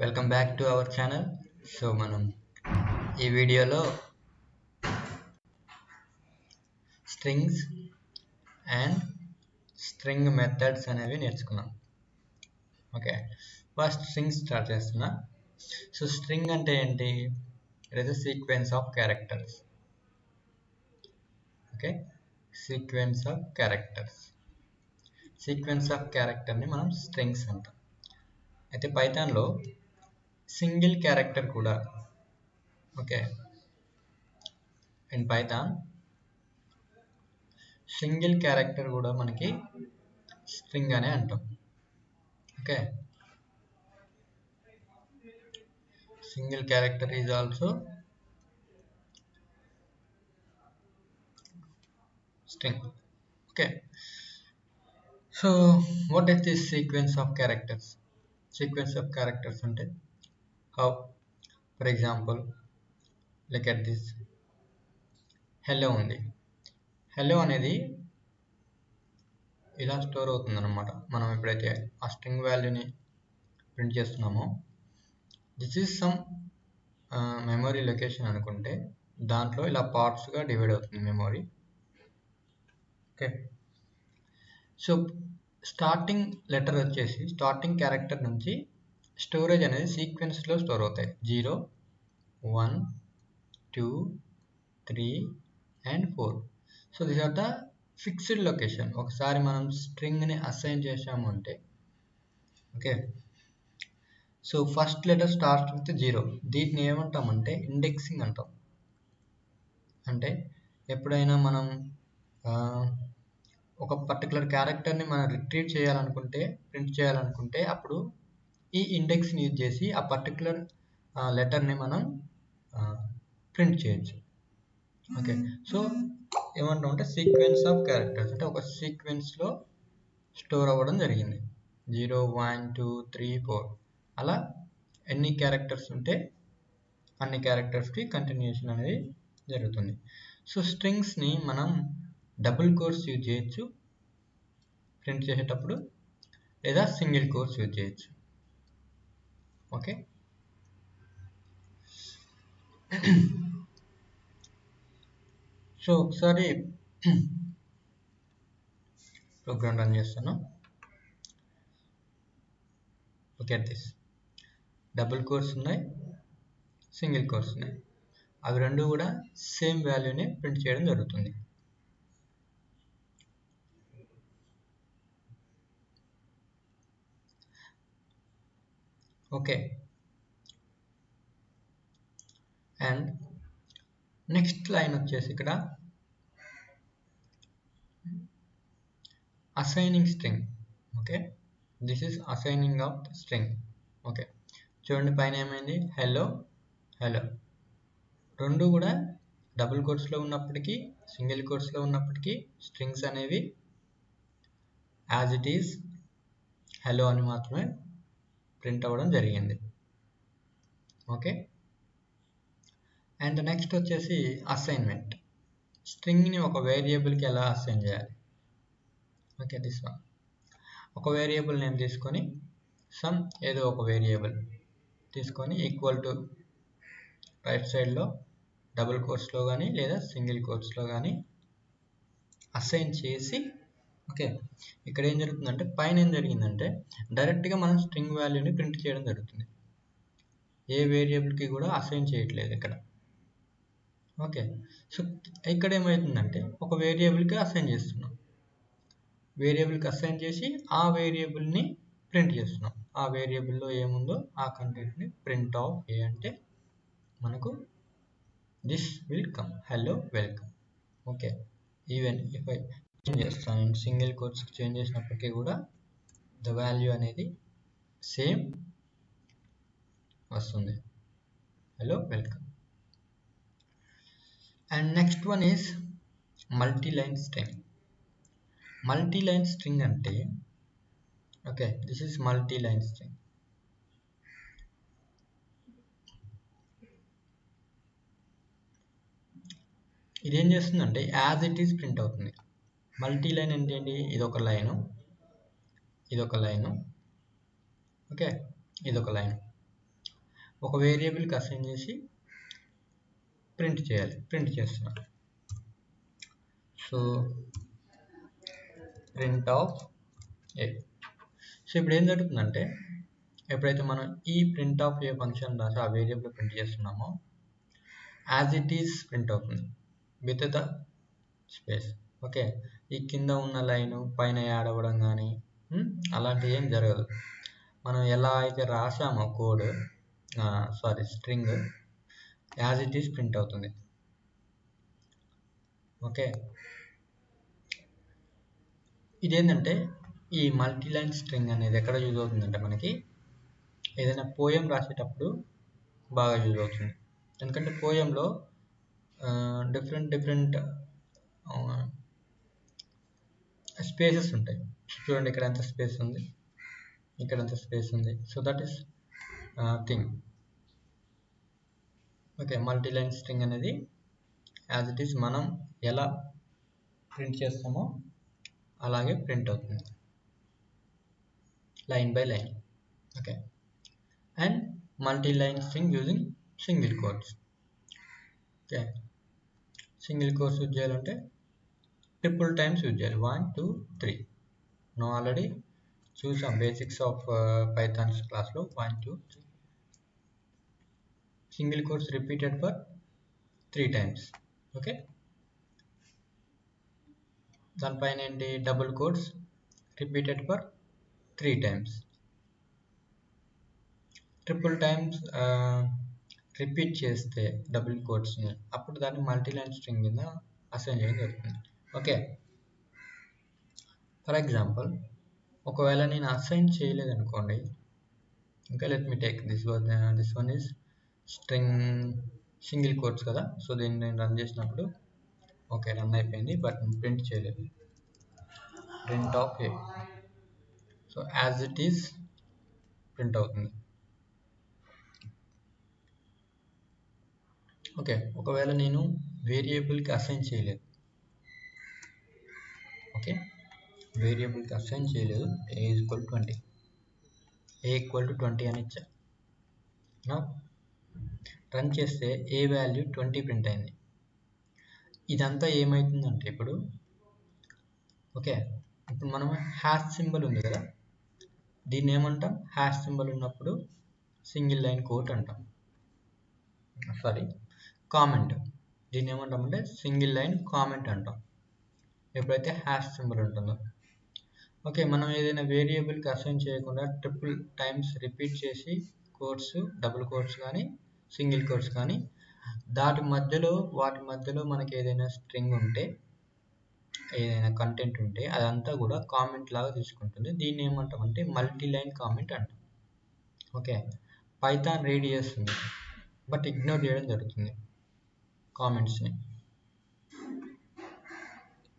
Welcome back to our channel. So మనం ఈ వీడియోలో స్ట్రింగ్స్ అండ్ స్ట్రింగ్ మెథడ్స్ అనేవి నేర్చుకున్నాం. ఓకే, ఫస్ట్ స్ట్రింగ్స్ స్టార్ట్ చేస్తున్నా. సో స్ట్రింగ్ అంటే ఏంటి? It is sequence of characters. Okay, sequence of characters. Sequence of క్యారెక్టర్ని మనం స్ట్రింగ్స్ అంటాం. అయితే పైథాన్లో సింగిల్ క్యారెక్టర్ కూడా, okay, in Python single character కూడా మనకి స్ట్రింగ్ అనే అంటాం. Okay, single character is also string. Okay, so what is this sequence of characters? Sequence of characters అంటే how, for example, look at this. hello ఉంది. hello అనేది ఇలా store అవుతుంది అనమాట. మనం ఎప్పుడైతే ఆ స్ట్రింగ్ వాల్యూని ప్రింట్ చేస్తున్నామో, this is some memory location అనుకుంటే దాంట్లో ఇలా పార్ట్స్గా డివైడ్ అవుతుంది memory. Okay, so starting letter వచ్చేసి స్టార్టింగ్ క్యారెక్టర్ నుంచి స్టోరేజ్ అనేది సీక్వెన్స్లో స్టోర్ అవుతాయి. 0, 1, 2, 3 and 4. So this are the fixed location. ఒకసారి మనం స్ట్రింగ్ని అసైన్ చేసాము అంటే, okay, so first letter start with 0. దీన్ని ఏమంటామంటే ఇండెక్సింగ్ అంటాం. అంటే ఎప్పుడైనా మనం ఒక పర్టికులర్ క్యారెక్టర్ని మనం రిట్రీవ్ చేయాలనుకుంటే, ప్రింట్ చేయాలనుకుంటే, అప్పుడు ఈ ఇండెక్స్ని యూజ్ చేసి ఆ పర్టికులర్ లెటర్ని మనం ప్రింట్ చేయొచ్చు. ఓకే, సో ఏమంటాం అంటే సీక్వెన్స్ ఆఫ్ క్యారెక్టర్స్ అంటే ఒక సీక్వెన్స్లో స్టోర్ అవ్వడం జరిగింది. 0, 1, 2, 3, 4 అలా ఎన్ని క్యారెక్టర్స్ ఉంటే అన్ని క్యారెక్టర్స్కి కంటిన్యూషన్ అనేది జరుగుతుంది. సో స్ట్రింగ్స్ని మనం డబుల్ కోర్స్ యూజ్ చేయొచ్చు ప్రింట్ చేసేటప్పుడు, లేదా సింగిల్ కోర్స్ యూజ్ చేయొచ్చు. ఓకే, సో ఒకసారి ప్రోగ్రామ్ రన్ చేస్తాను. ఓకే, దిస్ డబుల్ కోర్స్ ఉన్నాయి, సింగిల్ కోర్స్ ఉన్నాయి. అవి రెండు కూడా సేమ్ వాల్యూని ప్రింట్ చేయడం జరుగుతుంది. ఓకే, అండ్ నెక్స్ట్ లైన్ వచ్చేసి ఇక్కడ assigning string. Okay, this is assigning of string. Okay, చూడండి పైన ఏమైంది, హలో హలో. రెండు కూడా డబుల్ కోర్స్లో ఉన్నప్పటికీ సింగిల్ కోర్స్లో ఉన్నప్పటికీ స్ట్రింగ్స్ అనేవి యాజ్ ఇట్ ఈస్ హలో అని మాత్రమే ప్రింట్ అవ్వడం జరిగింది. ఓకే, అండ్ నెక్స్ట్ వచ్చేసి అసైన్మెంట్. స్ట్రింగ్ని ఒక వేరియబుల్కి ఎలా అసైన్ చేయాలి? Okay, this one. ఒక వేరియబుల్ నేమ్ తీసుకొని సమ్ ఏదో ఒక వేరియబుల్ తీసుకొని ఈక్వల్ టు రైట్ సైడ్లో డబుల్ కోర్స్లో కానీ లేదా సింగిల్ కోర్స్లో కానీ అసైన్ చేసి, ఓకే, ఇక్కడ ఏం జరుగుతుందంటే పైన ఏం జరిగిందంటే డైరెక్ట్గా మనం స్ట్రింగ్ వాల్యూని ప్రింట్ చేయడం జరుగుతుంది. ఏ వేరియబుల్కి కూడా అసైన్ చేయట్లేదు ఇక్కడ. ఓకే, సో ఇక్కడ ఏమవుతుందంటే ఒక వేరియబుల్కి అసైన్ చేస్తున్నాం. వేరియబుల్కి అసైన్ చేసి ఆ వేరియబుల్ని ప్రింట్ చేస్తున్నాం. ఆ వేరియబుల్లో ఏముందో ఆ కంటెంట్ని ప్రింట్ ఆఫ్ ఏ అంటే మనకు this will come, hello welcome. Okay, even if I change చేస్తాను, నేను సింగిల్ కోట్స్కి చేంజ్ చేసినప్పటికీ కూడా ద వాల్యూ అనేది సేమ్ వస్తుంది, hello welcome. And next one is multiline string. Multiline string అంటే, okay, this is multiline string. ఇదేం చేస్తుందంటే యాజ్ ఇట్ ఈస్ ప్రింట్ అవుతుంది. మల్టీలైన్ అంటే ఏంటి? ఇదొక లైను, ఇదొక లైను, ఓకే, ఇదొక లైన్. ఒక వేరియబుల్కి అసైన్ చేసి ప్రింట్ చేయాలి. ప్రింట్ చేస్తున్నాం. So print of a. So ఇప్పుడు ఏం జరుగుతుందంటే ఎప్పుడైతే మనం ఈ ప్రింట్ ఆఫ్ ఏ ఫంక్షన్ రాసి ఆ వేరియబుల్ ప్రింట్ చేస్తున్నామో యాజ్ ఇట్ ఈస్ ప్రింట్ అవుతుంది విత్ ద స్పేస్. ఓకే, ఈ కింద ఉన్న లైన్ పైన యాడ్ అవ్వడం కానీ అలాంటివి ఏం జరగదు. మనం ఎలా అయితే రాసామో code string as it is print అవుతుంది. ఓకే, ఇదేంటంటే ఈ మల్టీలైన్ స్ట్రింగ్ అనేది ఎక్కడ యూజ్ అవుతుందంటే మనకి ఏదైనా పోయం రాసేటప్పుడు బాగా యూజ్ అవుతుంది. ఎందుకంటే పోయంలో డిఫరెంట్ స్పేసెస్ ఉంటాయి. చూడండి, ఇక్కడ ఎంత స్పేస్ ఉంది, ఇక్కడ ఎంత స్పేస్ ఉంది. So that is thing. Okay, multiline string అనేది యాజ్ ఇట్ ఈస్ మనం ఎలా ప్రింట్ చేస్తామో అలాగే ప్రింట్ అవుతుంది, line by line. Okay, and multiline string using single quotes. Okay, single quotes use చేయాలంటే ట్రిపుల్ టైమ్స్ యూజ్ చేయాలి. 1 2 3. మనం ఆల్రెడీ చూసాం బేసిక్స్ ఆఫ్ పైథాన్స్ క్లాస్లో. 1 2 3 single quotes repeated for 3 times. Okay, దానిపైన ఏంటి, double quotes repeated for 3 times. Triple times repeat చేస్తే double కోట్స్ని అప్పుడు దాన్ని మల్టీలైన్ స్ట్రింగ్ కింద అసైన్ చేయడం జరుగుతుంది. ఓకే, ఫర్ ఎగ్జాంపుల్ ఒకవేళ నేను అసైన్ చేయలేదనుకోండి. Okay, let me take this one is string single quotes కదా. సో దీన్ని నేను రన్ చేసినప్పుడు ఓకే రన్ అయిపోయింది, బట్ ప్రింట్ చేయలేదు. Print of a. So as it is print అవుతుంది. ఓకే, ఒకవేళ నేను వేరియబుల్కి అసైన్ చేయలేదు. ఓకే, వేరియబుల్కి అసైన్ చేయలేదు. A equal 20, a equal to 20 అని ఇచ్చా. నా రన్ చేస్తే ఏ వాల్యూ 20 ప్రింట్ అయింది. ఇదంతా ఏమవుతుందంటే ఇప్పుడు ఓకే, ఇప్పుడు మనం హ్యాష్ సింబల్ ఉంది కదా, దీన్ని ఏమంటాం, హ్యాష్ సింబల్ ఉన్నప్పుడు సింగిల్ లైన్ కోట్ అంటాం. Sorry, comment. దీన్ని ఏమంటామంటే సింగిల్ లైన్ కామెంట్ అంటాం ఎప్పుడైతే హ్యాష్ సింబల్ ఉంటుందో. ఓకే, మనం ఏదైనా వేరియబుల్కి అసైన్ చేయకుండా ట్రిపుల్ టైమ్స్ రిపీట్ చేసి కోట్స్, డబుల్ కోట్స్ కానీ సింగిల్ కోట్స్ కానీ వాటి మధ్యలో మనకి ఏదైనా స్ట్రింగ్ ఉంటే, ఏదైనా కంటెంట్ ఉంటే అదంతా కూడా కామెంట్ లాగా తీసుకుంటుంది. దీన్ని ఏమంటామంటే మల్టీలైన్ కామెంట్ అంటాం. ఓకే, పైథాన్ రీడ్ చేస్తుంది బట్ ఇగ్నోర్ చేయడం జరుగుతుంది కామెంట్స్ని.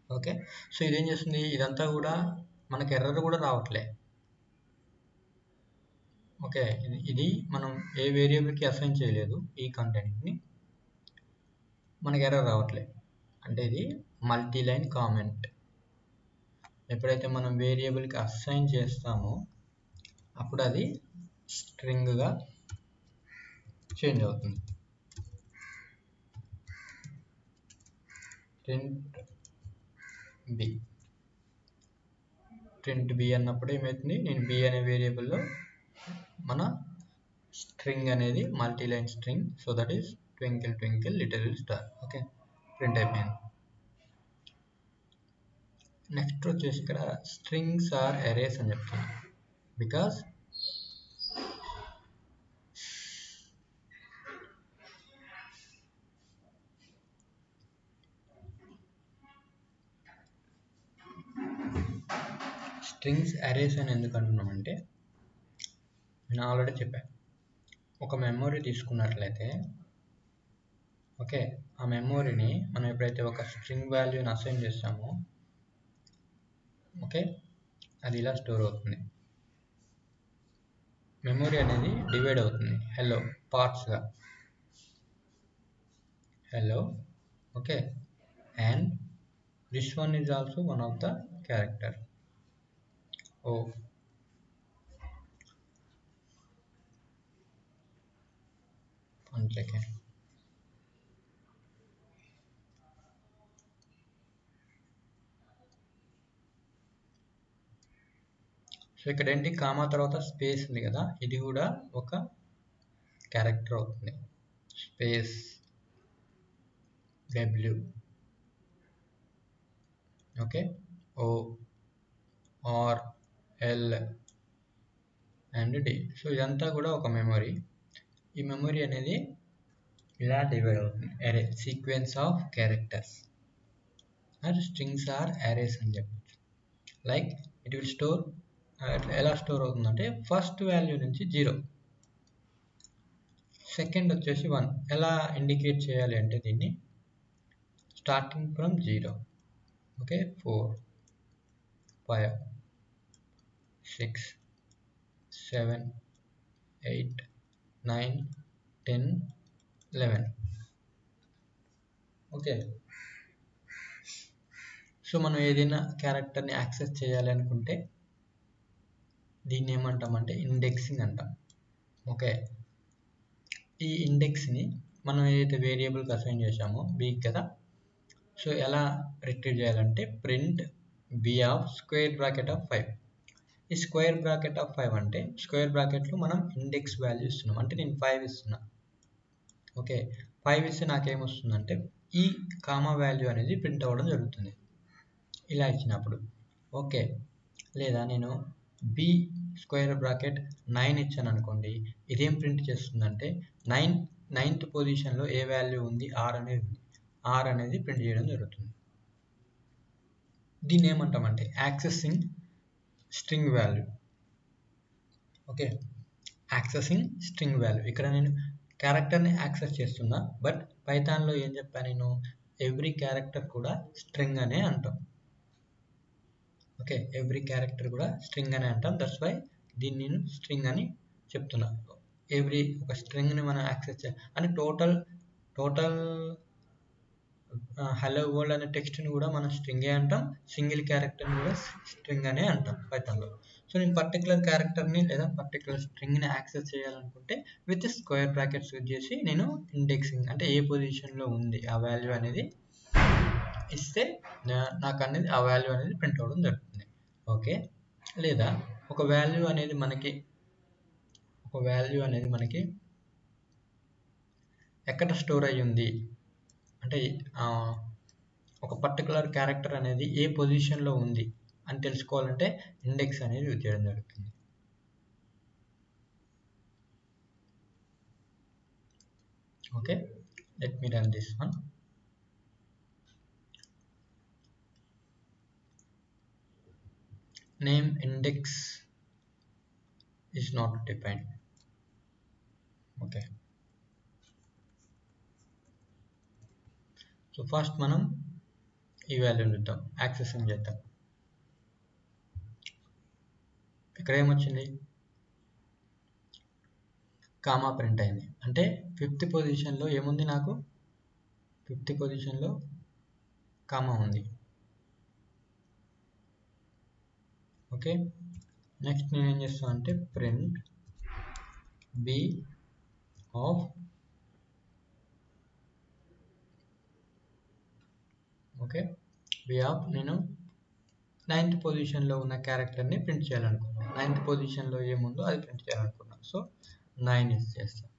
ఓకే, సో ఇదేం చేస్తుంది, ఇదంతా కూడా మనకి ఎర్రర్ కూడా రావట్లే. ఓకే, ఇది మనం ఏ వేరియబుల్కి అసైన్ చేయలేదు ఈ కంటెంట్ని, మనకి ఎర్రర్ రావట్లే. అంటే ఇది మల్టీలైన్ కామెంట్. ఎప్పుడైతే మనం వేరియబుల్కి అసైన్ చేస్తామో అప్పుడు అది స్ట్రింగ్గా చేంజ్ అవుతుంది. ప్రింట్ బి అన్నప్పుడు ఏమవుతుంది, నేను బి అనే వేరియబుల్లో మన స్ట్రింగ్ అనేది multiline string. So that is twinkle twinkle little star. Okay, print అయిపోయింది. నెక్స్ట్ వచ్చేసి ఇక్కడ స్ట్రింగ్స్ ఆర్ అరేస్ అని చెప్తాను. బికాస్ స్ట్రింగ్స్ అరేస్ అని ఎందుకు అంటున్నామంటే, నేను ఆల్రెడీ చెప్పాను, ఒక మెమొరీ తీసుకున్నట్లయితే ఓకే, ఆ మెమొరీని మనం ఎప్పుడైతే ఒక స్ట్రింగ్ వాల్యూని అసైన్ చేస్తామో ఓకే, అది ఇలా స్టోర్ అవుతుంది. మెమొరీ అనేది డివైడ్ అవుతుంది పార్ట్స్గా. Okay, and this one is also one of the character. 1 second. So ఇక్కడ ఏంటి, కామా తర్వాత స్పేస్ ఉంది కదా, ఇది కూడా ఒక క్యారెక్టర్ అవుతుంది. Space W, okay, O, R, L and D. So ఇదంతా కూడా ఒక మెమరీ. ఈ మెమరీ అనేది ఇలా డివైడ్ అవుతుంది. Array sequence of characters or strings or arrays అని చెప్పచ్చు. లైక్ ఇట్ విల్ స్టోర్, ఎలా స్టోర్ అవుతుందంటే ఫస్ట్ వాల్యూ నుంచి 0, సెకండ్ వచ్చేసి 1. ఎలా ఇండికేట్ చేయాలి అంటే దీన్ని starting from 0, okay, 4, 5, 6, 7, 8, 9, 10, 11. Okay, so మనం ఏదైనా క్యారెక్టర్ని యాక్సెస్ చేయాలి అనుకుంటే దీన్ని ఏమంటామంటే ఇండెక్సింగ్ అంటాం. ఓకే, ఈ ఇండెక్స్ని మనం ఏదైతే వేరియబుల్కి అసైన్ చేసామో బీక్ కదా, సో ఎలా రిట్రీవ్ చేయాలంటే print b of square bracket of 5. ఈ స్క్వేర్ బ్రాకెట్ ఆఫ్ 5 అంటే స్క్వేర్ బ్రాకెట్లో మనం ఇండెక్స్ వాల్యూ ఇస్తున్నాం. అంటే నేను 5 ఇస్తున్నా. ఓకే, 5 ఇస్తే నాకేమొస్తుందంటే ఈ కామా వాల్యూ అనేది ప్రింట్ అవ్వడం జరుగుతుంది ఇలా ఇచ్చినప్పుడు. ఓకే, లేదా నేను బి స్క్వేర్ బ్రాకెట్ 9 ఇచ్చాను అనుకోండి, ఇదేం ప్రింట్ చేస్తుందంటే 9th పొజిషన్లో ఏ వాల్యూ ఉంది, ఆర్ అనేది ఉంది. ఆర్ అనేది ప్రింట్ చేయడం జరుగుతుంది. దీన్ని ఏమంటామంటే accessing string value. Okay, accessing string value. ఇక్కడ నేను క్యారెక్టర్ని యాక్సెస్ చేస్తున్నా, బట్ పైథాన్లో ఏం చెప్పాను నేను, ఎవ్రీ క్యారెక్టర్ కూడా స్ట్రింగ్ అనే అంటాం. ఓకే, ఎవ్రీ క్యారెక్టర్ కూడా స్ట్రింగ్ అనే అంటాం. దట్స్ వై దీన్ని నేను స్ట్రింగ్ అని చెప్తున్నా. ఎవ్రీ ఒక స్ట్రింగ్ని మనం యాక్సెస్ చేయాలి అంటే టోటల్ హలో వరల్డ్ అనే టెక్స్ట్ని కూడా మనం స్ట్రింగే అంటాం. సింగిల్ క్యారెక్టర్ని కూడా స్ట్రింగ్ అనే అంటాం పైథాన్లో. సో నేను పర్టికులర్ క్యారెక్టర్ని లేదా పర్టికులర్ స్ట్రింగ్ని యాక్సెస్ చేయాలనుకుంటే విత్ స్క్వేర్ బ్రాకెట్స్ యూజ్ చేసి నేను ఇండెక్సింగ్ అంటే ఏ పొజిషన్లో ఉంది ఆ వాల్యూ అనేది ఇస్తే నాకు అనేది ఆ వాల్యూ అనేది ప్రింట్ అవ్వడం జరుగుతుంది. ఓకే, లేదా ఒక వాల్యూ అనేది మనకి ఎక్కడ స్టోర్ అయ్యి ఉంది అంటే ఒక పర్టికులర్ క్యారెక్టర్ అనేది ఏ పొజిషన్లో ఉంది అని తెలుసుకోవాలంటే ఇండెక్స్ అనేది యూజ్ చేయడం జరుగుతుంది. Okay, let me run this one. Name index is not defined. Okay, so first మనం ఈ వాల్యూని చూద్దాం, యాక్సెసింగ్ చేద్దాం. ఇక్కడ ఏమొచ్చింది, కామా ప్రింట్ అయింది. అంటే 5th పొజిషన్లో ఏముంది, నాకు 5th పొజిషన్లో కామా ఉంది. ఓకే, నెక్స్ట్ నేను ఏం చేస్తాను అంటే ప్రింట్ బి ఆఫ్ నేను 9th పొజిషన్లో ఉన్న క్యారెక్టర్ని ప్రింట్ చేయాలనుకున్నాను. 9th పొజిషన్లో ఏముందో అది ప్రింట్ చేయాలనుకున్నాను. సో 9 ఇచ్చేస్తాను.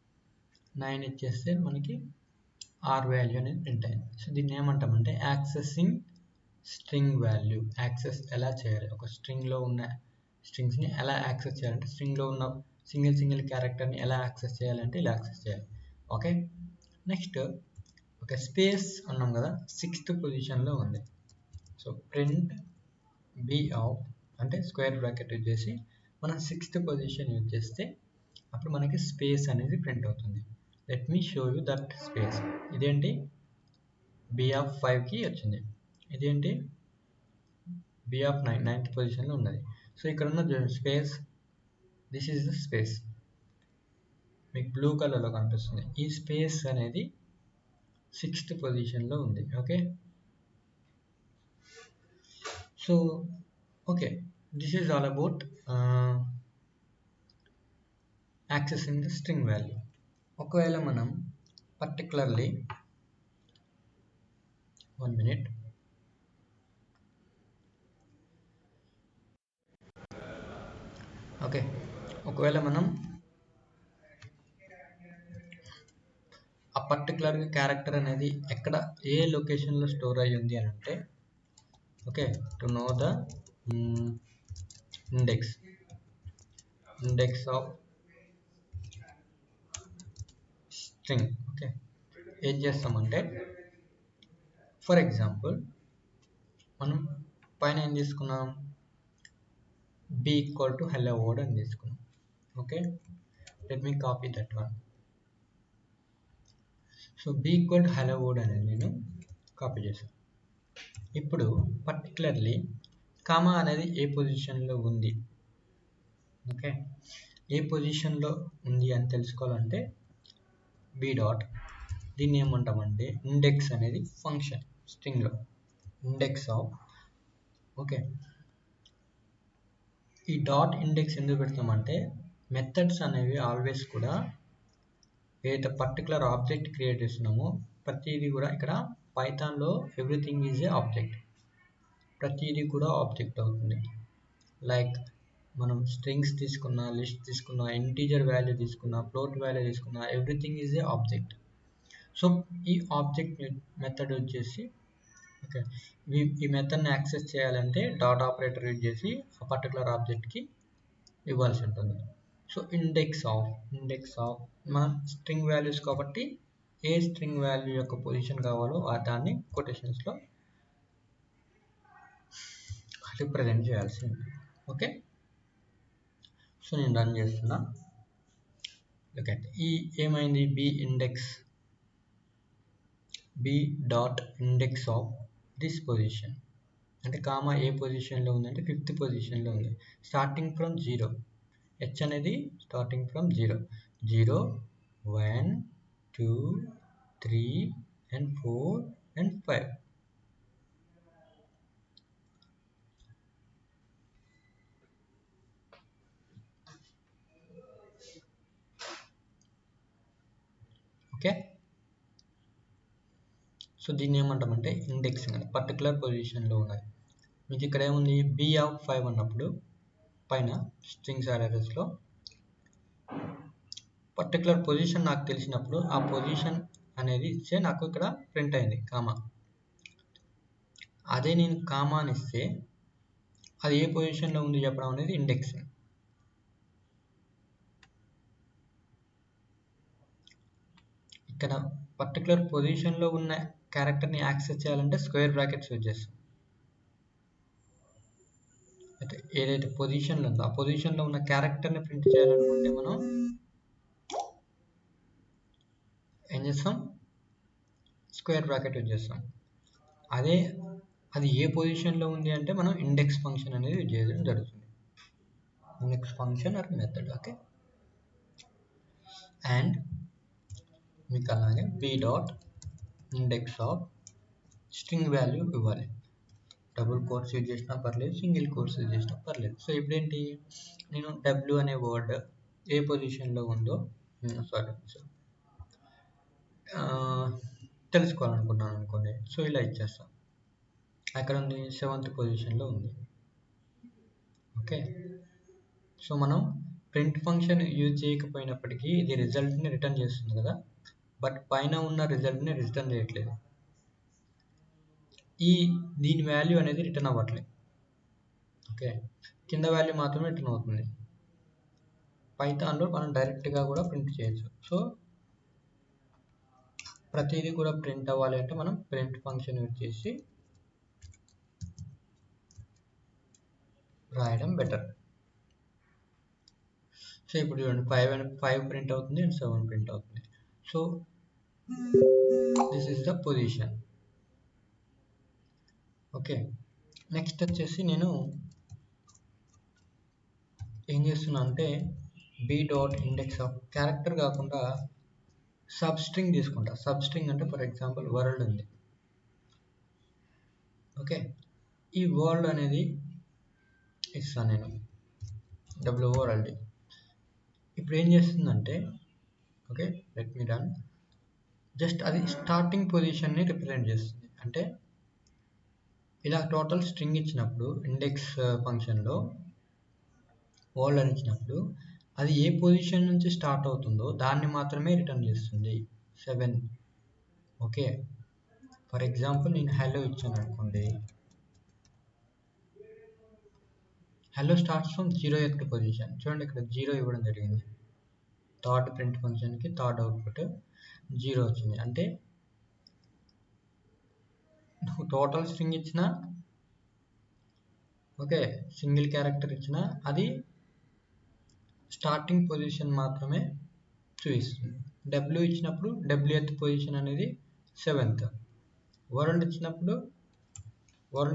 9 ఇచ్చేస్తే మనకి ఆర్ వాల్యూ అనేది ప్రింట్ అయింది. సో దీన్ని ఏమంటామంటే యాక్సెసింగ్ స్ట్రింగ్ వాల్యూ. యాక్సెస్ ఎలా చేయాలి, ఒక స్ట్రింగ్లో ఉన్న స్ట్రింగ్స్ని ఎలా యాక్సెస్ చేయాలంటే స్ట్రింగ్లో ఉన్న సింగిల్ క్యారెక్టర్ని ఎలా యాక్సెస్ చేయాలంటే ఇలా యాక్సెస్ చేయాలి. ఓకే, నెక్స్ట్ ఒక స్పేస్ అన్నాం కదా, 6th పొజిషన్లో ఉంది. సో ప్రింట్ బి ఆఫ్ అంటే స్క్వేర్ బ్రాకెట్ యూజ్ చేసి మనం 6th పొజిషన్ యూజ్ చేస్తే అప్పుడు మనకి స్పేస్ అనేది ప్రింట్ అవుతుంది. Let me show you that space. ఇదేంటి, బి ఆఫ్ 5కి వచ్చింది. ఇదేంటి, బి ఆఫ్ 9th పొజిషన్లో ఉన్నది. సో ఇక్కడ ఉన్న space, this is the space, మీకు బ్లూ కలర్లో కనిపిస్తుంది. ఈ స్పేస్ అనేది 6th పొజిషన్లో ఉంది. Okay, so okay, this is all about accessing the string value. ఒకవేళ మనం particularly 1 minute. ఓకే, ఒకవేళ మనం ఆ పర్టికులర్ క్యారెక్టర్ అనేది ఎక్కడ ఏ లొకేషన్లో స్టోర్ అయ్యి ఉంది అని అంటే, okay, to know the index of string. Okay, ఏం చేస్తామంటే ఫర్ ఎగ్జాంపుల్ మనం పైన ఏం తీసుకున్నాం, b equal to hello world అని తీసుకున్నాం. Okay, let me copy that one. So b equal to hello world అనేది నేను కాపీ చేశాను. ఇప్పుడు పర్టికులర్లీ కామా అనేది ఏ పొజిషన్లో ఉంది, ఓకే, ఏ పొజిషన్లో ఉంది అని తెలుసుకోవాలంటే b డాట్, దీన్ని ఏమంటామంటే ఇండెక్స్ అనేది ఫంక్షన్ స్ట్రింగ్లో ఇండెక్స్ ఆఫ్. ఓకే, ఈ డాట్ ఇండెక్స్ ఎందుకు పెడతామంటే మెథడ్స్ అనేవి ఆల్వేస్ కూడా ఏదైతే పర్టికులర్ ఆబ్జెక్ట్ క్రియేట్ చేస్తున్నామో ప్రతిదీ కూడా ఇక్కడ పైథాన్లో ఎవ్రీథింగ్ ఈజ్ ఏ ఆబ్జెక్ట్, ప్రతిదీ కూడా ఆబ్జెక్ట్ అవుతుంది. లైక్ మనం స్ట్రింగ్స్ తీసుకున్నా, లిస్ట్ తీసుకున్నా, ఇంటీజర్ వాల్యూ తీసుకున్నా, ఫ్లోట్ వాల్యూ తీసుకున్నా, everything is a object. So ఈ ఆబ్జెక్ట్ మెథడ్ వచ్చేసి, ఓకే, ఈ మెథడ్ని యాక్సెస్ చేయాలంటే డాట్ ఆపరేటర్ యూజ్ చేసి ఆ పర్టికులర్ ఆబ్జెక్ట్కి ఇవ్వాల్సి ఉంటుంది. సో ఇండెక్స్ ఆఫ్ మన స్ట్రింగ్ వాల్యూస్ కాబట్టి ఏ స్ట్రింగ్ వాల్యూ యొక్క పొజిషన్ కావాలో దాన్ని కొటేషన్స్లో రిప్రజెంట్ చేయాల్సి ఉంటుంది. ఓకే, సో నేను రన్ చేస్తున్నా. ఓకే, ఈ ఏమైంది, b dot index of this position అంటే కామా ఏ పొజిషన్లో ఉందంటే 5th పొజిషన్లో ఉంది, స్టార్టింగ్ ఫ్రమ్ 0. h అనేది starting from 0, 1 2 3 and 4 and 5. Okay, so దీన్ని ఏమంటామంటే ఇండెక్సింగ్ అంటే పర్టికులర్ పొజిషన్లో ఉన్నాయి. మీకు ఇక్కడ ఏముంది, b ఆఫ్ 5 అన్నప్పుడు పైన స్ట్రింగ్స్ అరేస్లో పర్టికులర్ పొజిషన్ నాకు తెలిసినప్పుడు ఆ పొజిషన్ అనేది ఇచ్చే నాకు ఇక్కడ ప్రింట్ అయింది కామా. అదే నేను కామా అని ఇస్తే అది ఏ పొజిషన్లో ఉంది చెప్పడం అనేది ఇండెక్సింగ్. ఇక్కడ పర్టికులర్ పొజిషన్లో ఉన్న క్యారెక్టర్ని యాక్సెస్ చేయాలంటే స్క్వేర్ బ్రాకెట్స్ యూజ్ చేస్తాం. అయితే ఏదైతే పొజిషన్లో ఉందో ఆ పొజిషన్లో ఉన్న క్యారెక్టర్ని ప్రింట్ చేయాలనుకుంటే మనం ఏం చేస్తాం, స్క్వేర్ బ్రాకెట్ యూజ్ చేస్తాం. అదే అది ఏ పొజిషన్లో ఉంది అంటే మనం ఇండెక్స్ ఫంక్షన్ అనేది యూజ్ చేయడం జరుగుతుంది, index function are method. Okay, and మీకు అలాగే b dot index of string value ఇవ్వాలి. డబుల్ కోట్స్ యూజ్ చేసినా పర్లేదు, సింగిల్ కోట్స్ యూజ్ చేసినా పర్లేదు. సో ఇప్పుడేంటి, నేను w అనే వర్డ్ ఏ పొజిషన్లో ఉందో తెలుసుకోవాలనుకున్నాను అనుకోండి. సో ఇలా ఇచ్చేస్తాం, అక్కడ ఉంది 7th పొజిషన్లో ఉంది. ఓకే, సో మనం ప్రింట్ ఫంక్షన్ యూజ్ చేయకపోయినప్పటికీ ఇది రిజల్ట్ని రిటర్న్ చేస్తుంది కదా, బట్ పైన ఉన్న రిజల్ట్ని రిటర్న్ చేయట్లేదు. దీని వాల్యూ అనేది రిటర్న్ అవ్వట్లేదు. ఓకే, కింద వాల్యూ మాత్రమే రిటర్న్ అవుతుంది. పైథాన్లో మనం డైరెక్ట్గా కూడా ప్రింట్ చేయొచ్చు. సో ప్రతిదీ కూడా ప్రింట్ అవ్వాలి అంటే మనం ప్రింట్ ఫంక్షన్ యూజ్ చేసి రాయడం బెటర్. సో ఇప్పుడు చూడండి 5 ప్రింట్ అవుతుంది అండ్ 7 ప్రింట్ అవుతుంది. So this is the position. Okay, next వచ్చేసి నేను ఏం చేస్తున్నా అంటే b dot index of character కాకుండా సబ్ స్ట్రింగ్ తీసుకుంటా. సబ్ స్ట్రింగ్ అంటే ఫర్ ఎగ్జాంపుల్ వరల్డ్ ఉంది. ఓకే, ఈ వరల్డ్ అనేది ఇస్తాను నేను WORLD. ఇప్పుడు ఏం చేస్తుందంటే, okay, let me run. Just అది స్టార్టింగ్ పొజిషన్ని రిప్రజెంట్ చేస్తుంది. అంటే ఇలా టోటల్ స్ట్రింగ్ ఇచ్చినప్పుడు ఇండెక్స్ ఫంక్షన్లో వరల్డ్ అని ఇచ్చినప్పుడు అది ఏ పొజిషన్ నుంచి స్టార్ట్ అవుతుందో దాన్ని మాత్రమే రిటర్న్ చేస్తుంది 7. ఓకే, ఫర్ ఎగ్జాంపుల్ నేను హలో ఇచ్చాను అనుకోండి. Hello starts from 0th position. చూడండి ఇక్కడ 0 ఇవ్వడం జరిగింది. థర్డ్ ప్రింట్ ఫంక్షన్కి థర్డ్ అవుట్పుట్ 0 వచ్చింది. అంటే నువ్వు టోటల్ స్ట్రింగ్ ఇచ్చిన, ఓకే, సింగిల్ క్యారెక్టర్ ఇచ్చిన అది స్టార్టింగ్ పొజిషన్ మాత్రమే చూపిస్తుంది. డబ్ల్యూ ఇచ్చినప్పుడు డబ్ల్యూఎత్ పొజిషన్ అనేది 7th. వరల్డ్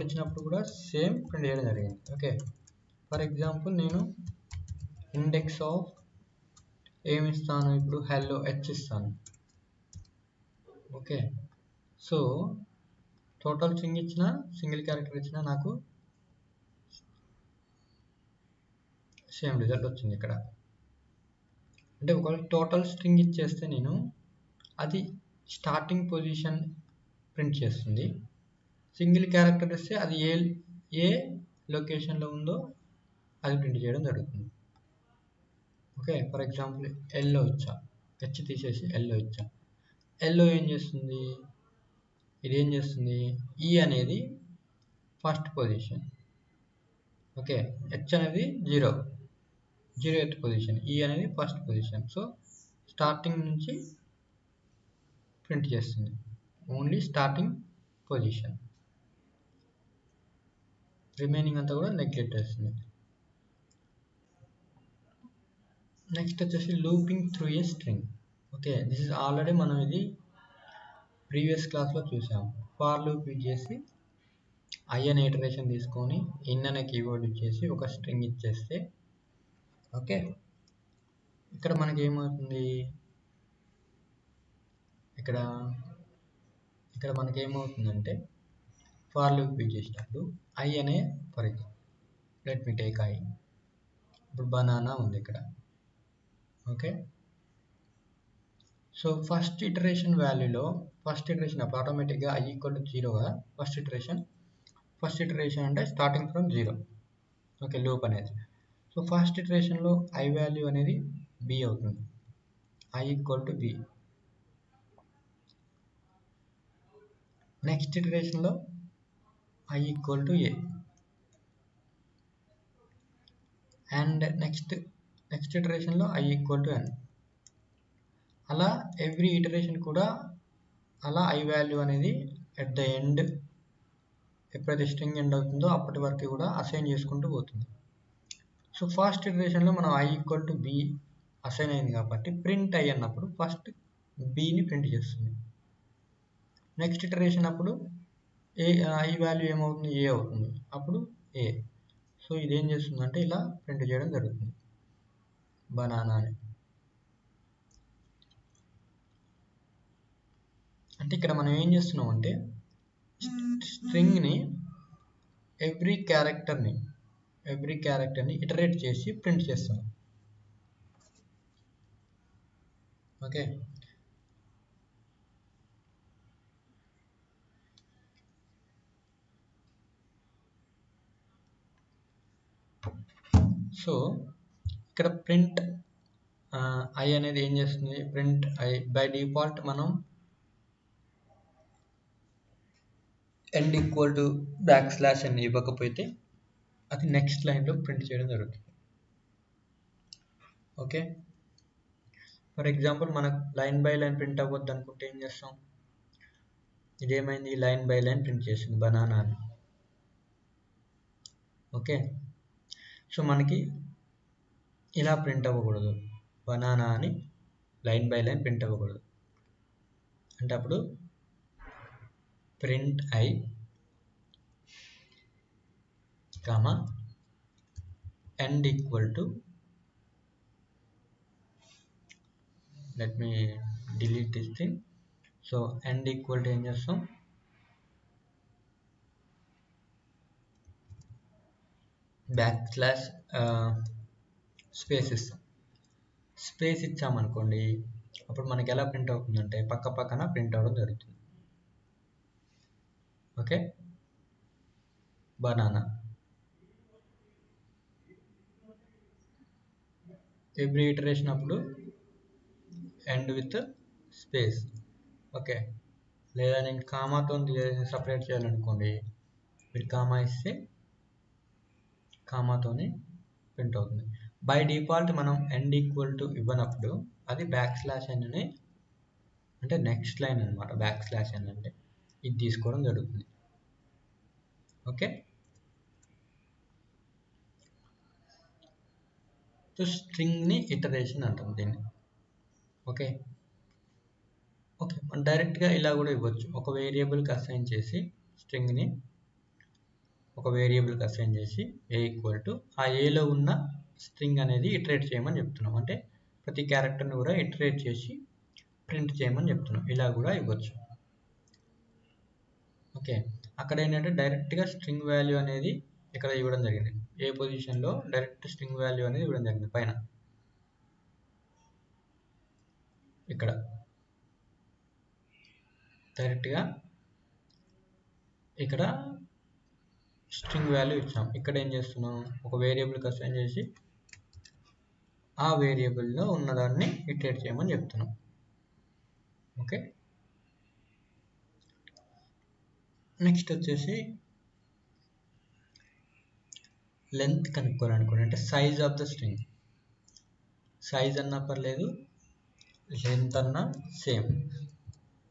ఇచ్చినప్పుడు కూడా సేమ్ ప్రింట్ చేయడం జరిగింది. ఓకే, ఫర్ ఎగ్జాంపుల్ నేను ఇండెక్స్ ఆఫ్ ఏమి ఇస్తాను, ఇప్పుడు హెల్లో హెచ్ ఇస్తాను. ఓకే, సో టోటల్ స్ట్రింగ్ ఇచ్చిన, సింగిల్ క్యారెక్టర్ ఇచ్చిన నాకు సేమ్ రిజల్ట్ వచ్చింది ఇక్కడ. అంటే ఒకవేళ టోటల్ స్ట్రింగ్ ఇచ్చేస్తే నేను అది స్టార్టింగ్ పొజిషన్ ప్రింట్ చేస్తుంది. సింగిల్ క్యారెక్టర్ ఇస్తే అది ఏ లొకేషన్లో ఉందో అది ప్రింట్ చేయడం జరుగుతుంది. ఓకే, ఫర్ ఎగ్జాంపుల్ ఎల్లో ఇచ్చా, హెచ్ తీసేసి ఎల్లో ఇచ్చా. ఎల్లో ఏం చేస్తుంది, ఇది ఏం చేస్తుంది, ఈ అనేది ఫస్ట్ పొజిషన్. ఓకే, హెచ్ అనేది 0th పొజిషన్, ఈ అనేది ఫస్ట్ పొజిషన్. సో స్టార్టింగ్ నుంచి ప్రింట్ చేస్తుంది, ఓన్లీ స్టార్టింగ్ పొజిషన్. రిమైనింగ్ అంతా కూడా నెగ్లెక్ట్ చేస్తుంది. నెక్స్ట్ వచ్చేసి looping through a string. Okay, this is already మనం ఇది ప్రీవియస్ క్లాస్లో చూసాం. ఫార్ లూప్ యూజ్ చేసి ఐ అనే ఇటరేషన్ తీసుకొని ఇన్ అనే కీవర్డ్ ఇచ్చేసి ఒక స్ట్రింగ్ ఇచ్చేస్తే, ఓకే, ఇక్కడ మనకి ఏమవుతుంది, ఇక్కడ మనకి ఏమవుతుందంటే ఫార్ లూప్ యూజ్ చేసినప్పుడు ఐ అనే, for example let me take i, ఇప్పుడు బనానా ఉంది ఇక్కడ. ఓకే, సో ఫస్ట్ ఇటరేషన్ వాల్యూలో ఫస్ట్ ఇటరేషన్ అప్పుడు ఆటోమేటిక్గా ఐ ఈక్వల్ టు 0గా ఫస్ట్ ఇటరేషన్ అంటే స్టార్టింగ్ ఫ్రమ్ 0. ఓకే, లూప్ అనేది. సో ఫస్ట్ ఇటరేషన్లో ఐ వాల్యూ అనేది బి అవుతుంది, i equal to b. Next ఇటరేషన్లో i equal to a, and next ఇటరేషన్లో ఐ ఈక్వల్ టు ఎన్. అలా ఎవ్రీ ఇటరేషన్ కూడా అలా ఐ వాల్యూ అనేది ఎట్ ద ఎండ్, ఎప్పుడైతే స్ట్రింగ్ ఎండ్ అవుతుందో అప్పటి వరకు కూడా అసైన్ చేసుకుంటూ పోతుంది. సో ఫస్ట్ ఇటరేషన్లో మనం I equal to B assign అయింది కాబట్టి ప్రింట్ ఐ అన్నప్పుడు ఫస్ట్ బిని ప్రింట్ చేస్తుంది. నెక్స్ట్ ఇటరేషన్ అప్పుడు ఐ వాల్యూ ఏమవుతుంది, ఏ అవుతుంది, అప్పుడు ఏ. సో ఇదేం చేస్తుందంటే ఇలా ప్రింట్ చేయడం జరుగుతుంది, బనానా అని. అంటే ఇక్కడ మనం ఏం చేస్తున్నాం అంటే స్ట్రింగ్ని ఎవ్రీ క్యారెక్టర్ని ఇటరేట్ చేసి ప్రింట్ చేస్తున్నాం. ఓకే, సో ఇక్కడ ప్రింట్ ఐ అనేది ఏం చేస్తుంది, ప్రింట్ ఐ బై డిఫాల్ట్ మనం ఎండ్ ఈక్వల్ టు / అని ఇవ్వకపోతే అది నెక్స్ట్ లైన్లో ప్రింట్ చేయడం జరుగుతుంది. ఓకే, ఫర్ ఎగ్జాంపుల్ మనకు లైన్ బై లైన్ ప్రింట్ అవ్వద్దు అనుకుంటే ఏం చేస్తాం, ఇదేమైంది, లైన్ బై లైన్ ప్రింట్ చేసింది బనానా అని. ఓకే, సో మనకి ఇలా ప్రింట్ అవ్వకూడదు, బనానా అని లైన్ బై లైన్ ప్రింట్ అవ్వకూడదు. అంటే అప్పుడు print I comma end equal to, let me delete this thing. So end equal to ఏం చేస్తాం, / స్పేస్ ఇస్తాం. స్పేస్ ఇచ్చామనుకోండి అప్పుడు మనకి ఎలా ప్రింట్ అవుతుందంటే పక్క పక్కన ప్రింట్ అవ్వడం జరుగుతుంది. Okay, banana. ఎవ్రీ ఇటరేషన్ అప్పుడు ఎండ్ విత్ స్పేస్. ఓకే, లేదా నేను కామాతో సపరేట్ చేయాలనుకోండి, మీరు కామా ఇస్తే కామాతోనే ప్రింట్ అవుతుంది. బై డిఫాల్ట్ మనం ఎండ్ ఈక్వల్ టు ఇవ్వనప్పుడు అది బ్యాక్ స్లాష్ ఎన్ అని, అంటే నెక్స్ట్ లైన్ అనమాట. బ్యాక్ స్లాష్ ఎన్ అంటే ఇది తీసుకోవడం జరుగుతుంది. ఓకే, సో స్ట్రింగ్ని ఇటరేషన్ అంటాం దీన్ని. ఓకే ఓకే, మనం డైరెక్ట్గా ఇలా కూడా ఇవ్వచ్చు. ఒక వేరియబుల్కి అసైన్ చేసి స్ట్రింగ్ని ఒక వేరియబుల్కి అసైన్ చేసి ఏ ఈక్వల్ టు ఆ ఏలో ఉన్న స్ట్రింగ్ అనేది ఇటరేట్ చేయమని చెప్తున్నాం. అంటే ప్రతి క్యారెక్టర్ని కూడా ఇటరేట్ చేసి ప్రింట్ చేయమని చెప్తున్నాం. ఇలా కూడా ఇవ్వచ్చు. ఓకే, అక్కడ ఏంటంటే డైరెక్ట్గా స్ట్రింగ్ వాల్యూ అనేది ఇక్కడ ఇవ్వడం జరిగింది. ఏ పొజిషన్లో డైరెక్ట్ స్ట్రింగ్ వాల్యూ అనేది ఇవ్వడం జరిగింది పైన. ఇక్కడ డైరెక్ట్గా ఇక్కడ స్ట్రింగ్ వాల్యూ ఇచ్చాం. ఇక్కడ ఏం చేస్తున్నాం, ఒక వేరియబుల్కి అసైన్ చేసి ఆ వేరియబుల్లో ఉన్నదాన్ని ఇటరేట్ చేయమని చెప్తున్నాం. ఓకే, నెక్స్ట్ వచ్చేసి లెంత్ కనుక్కోవాలనుకోండి, అంటే size of the string. Size అన్నా పర్లేదు, లెంత్ అన్నా సేమ్.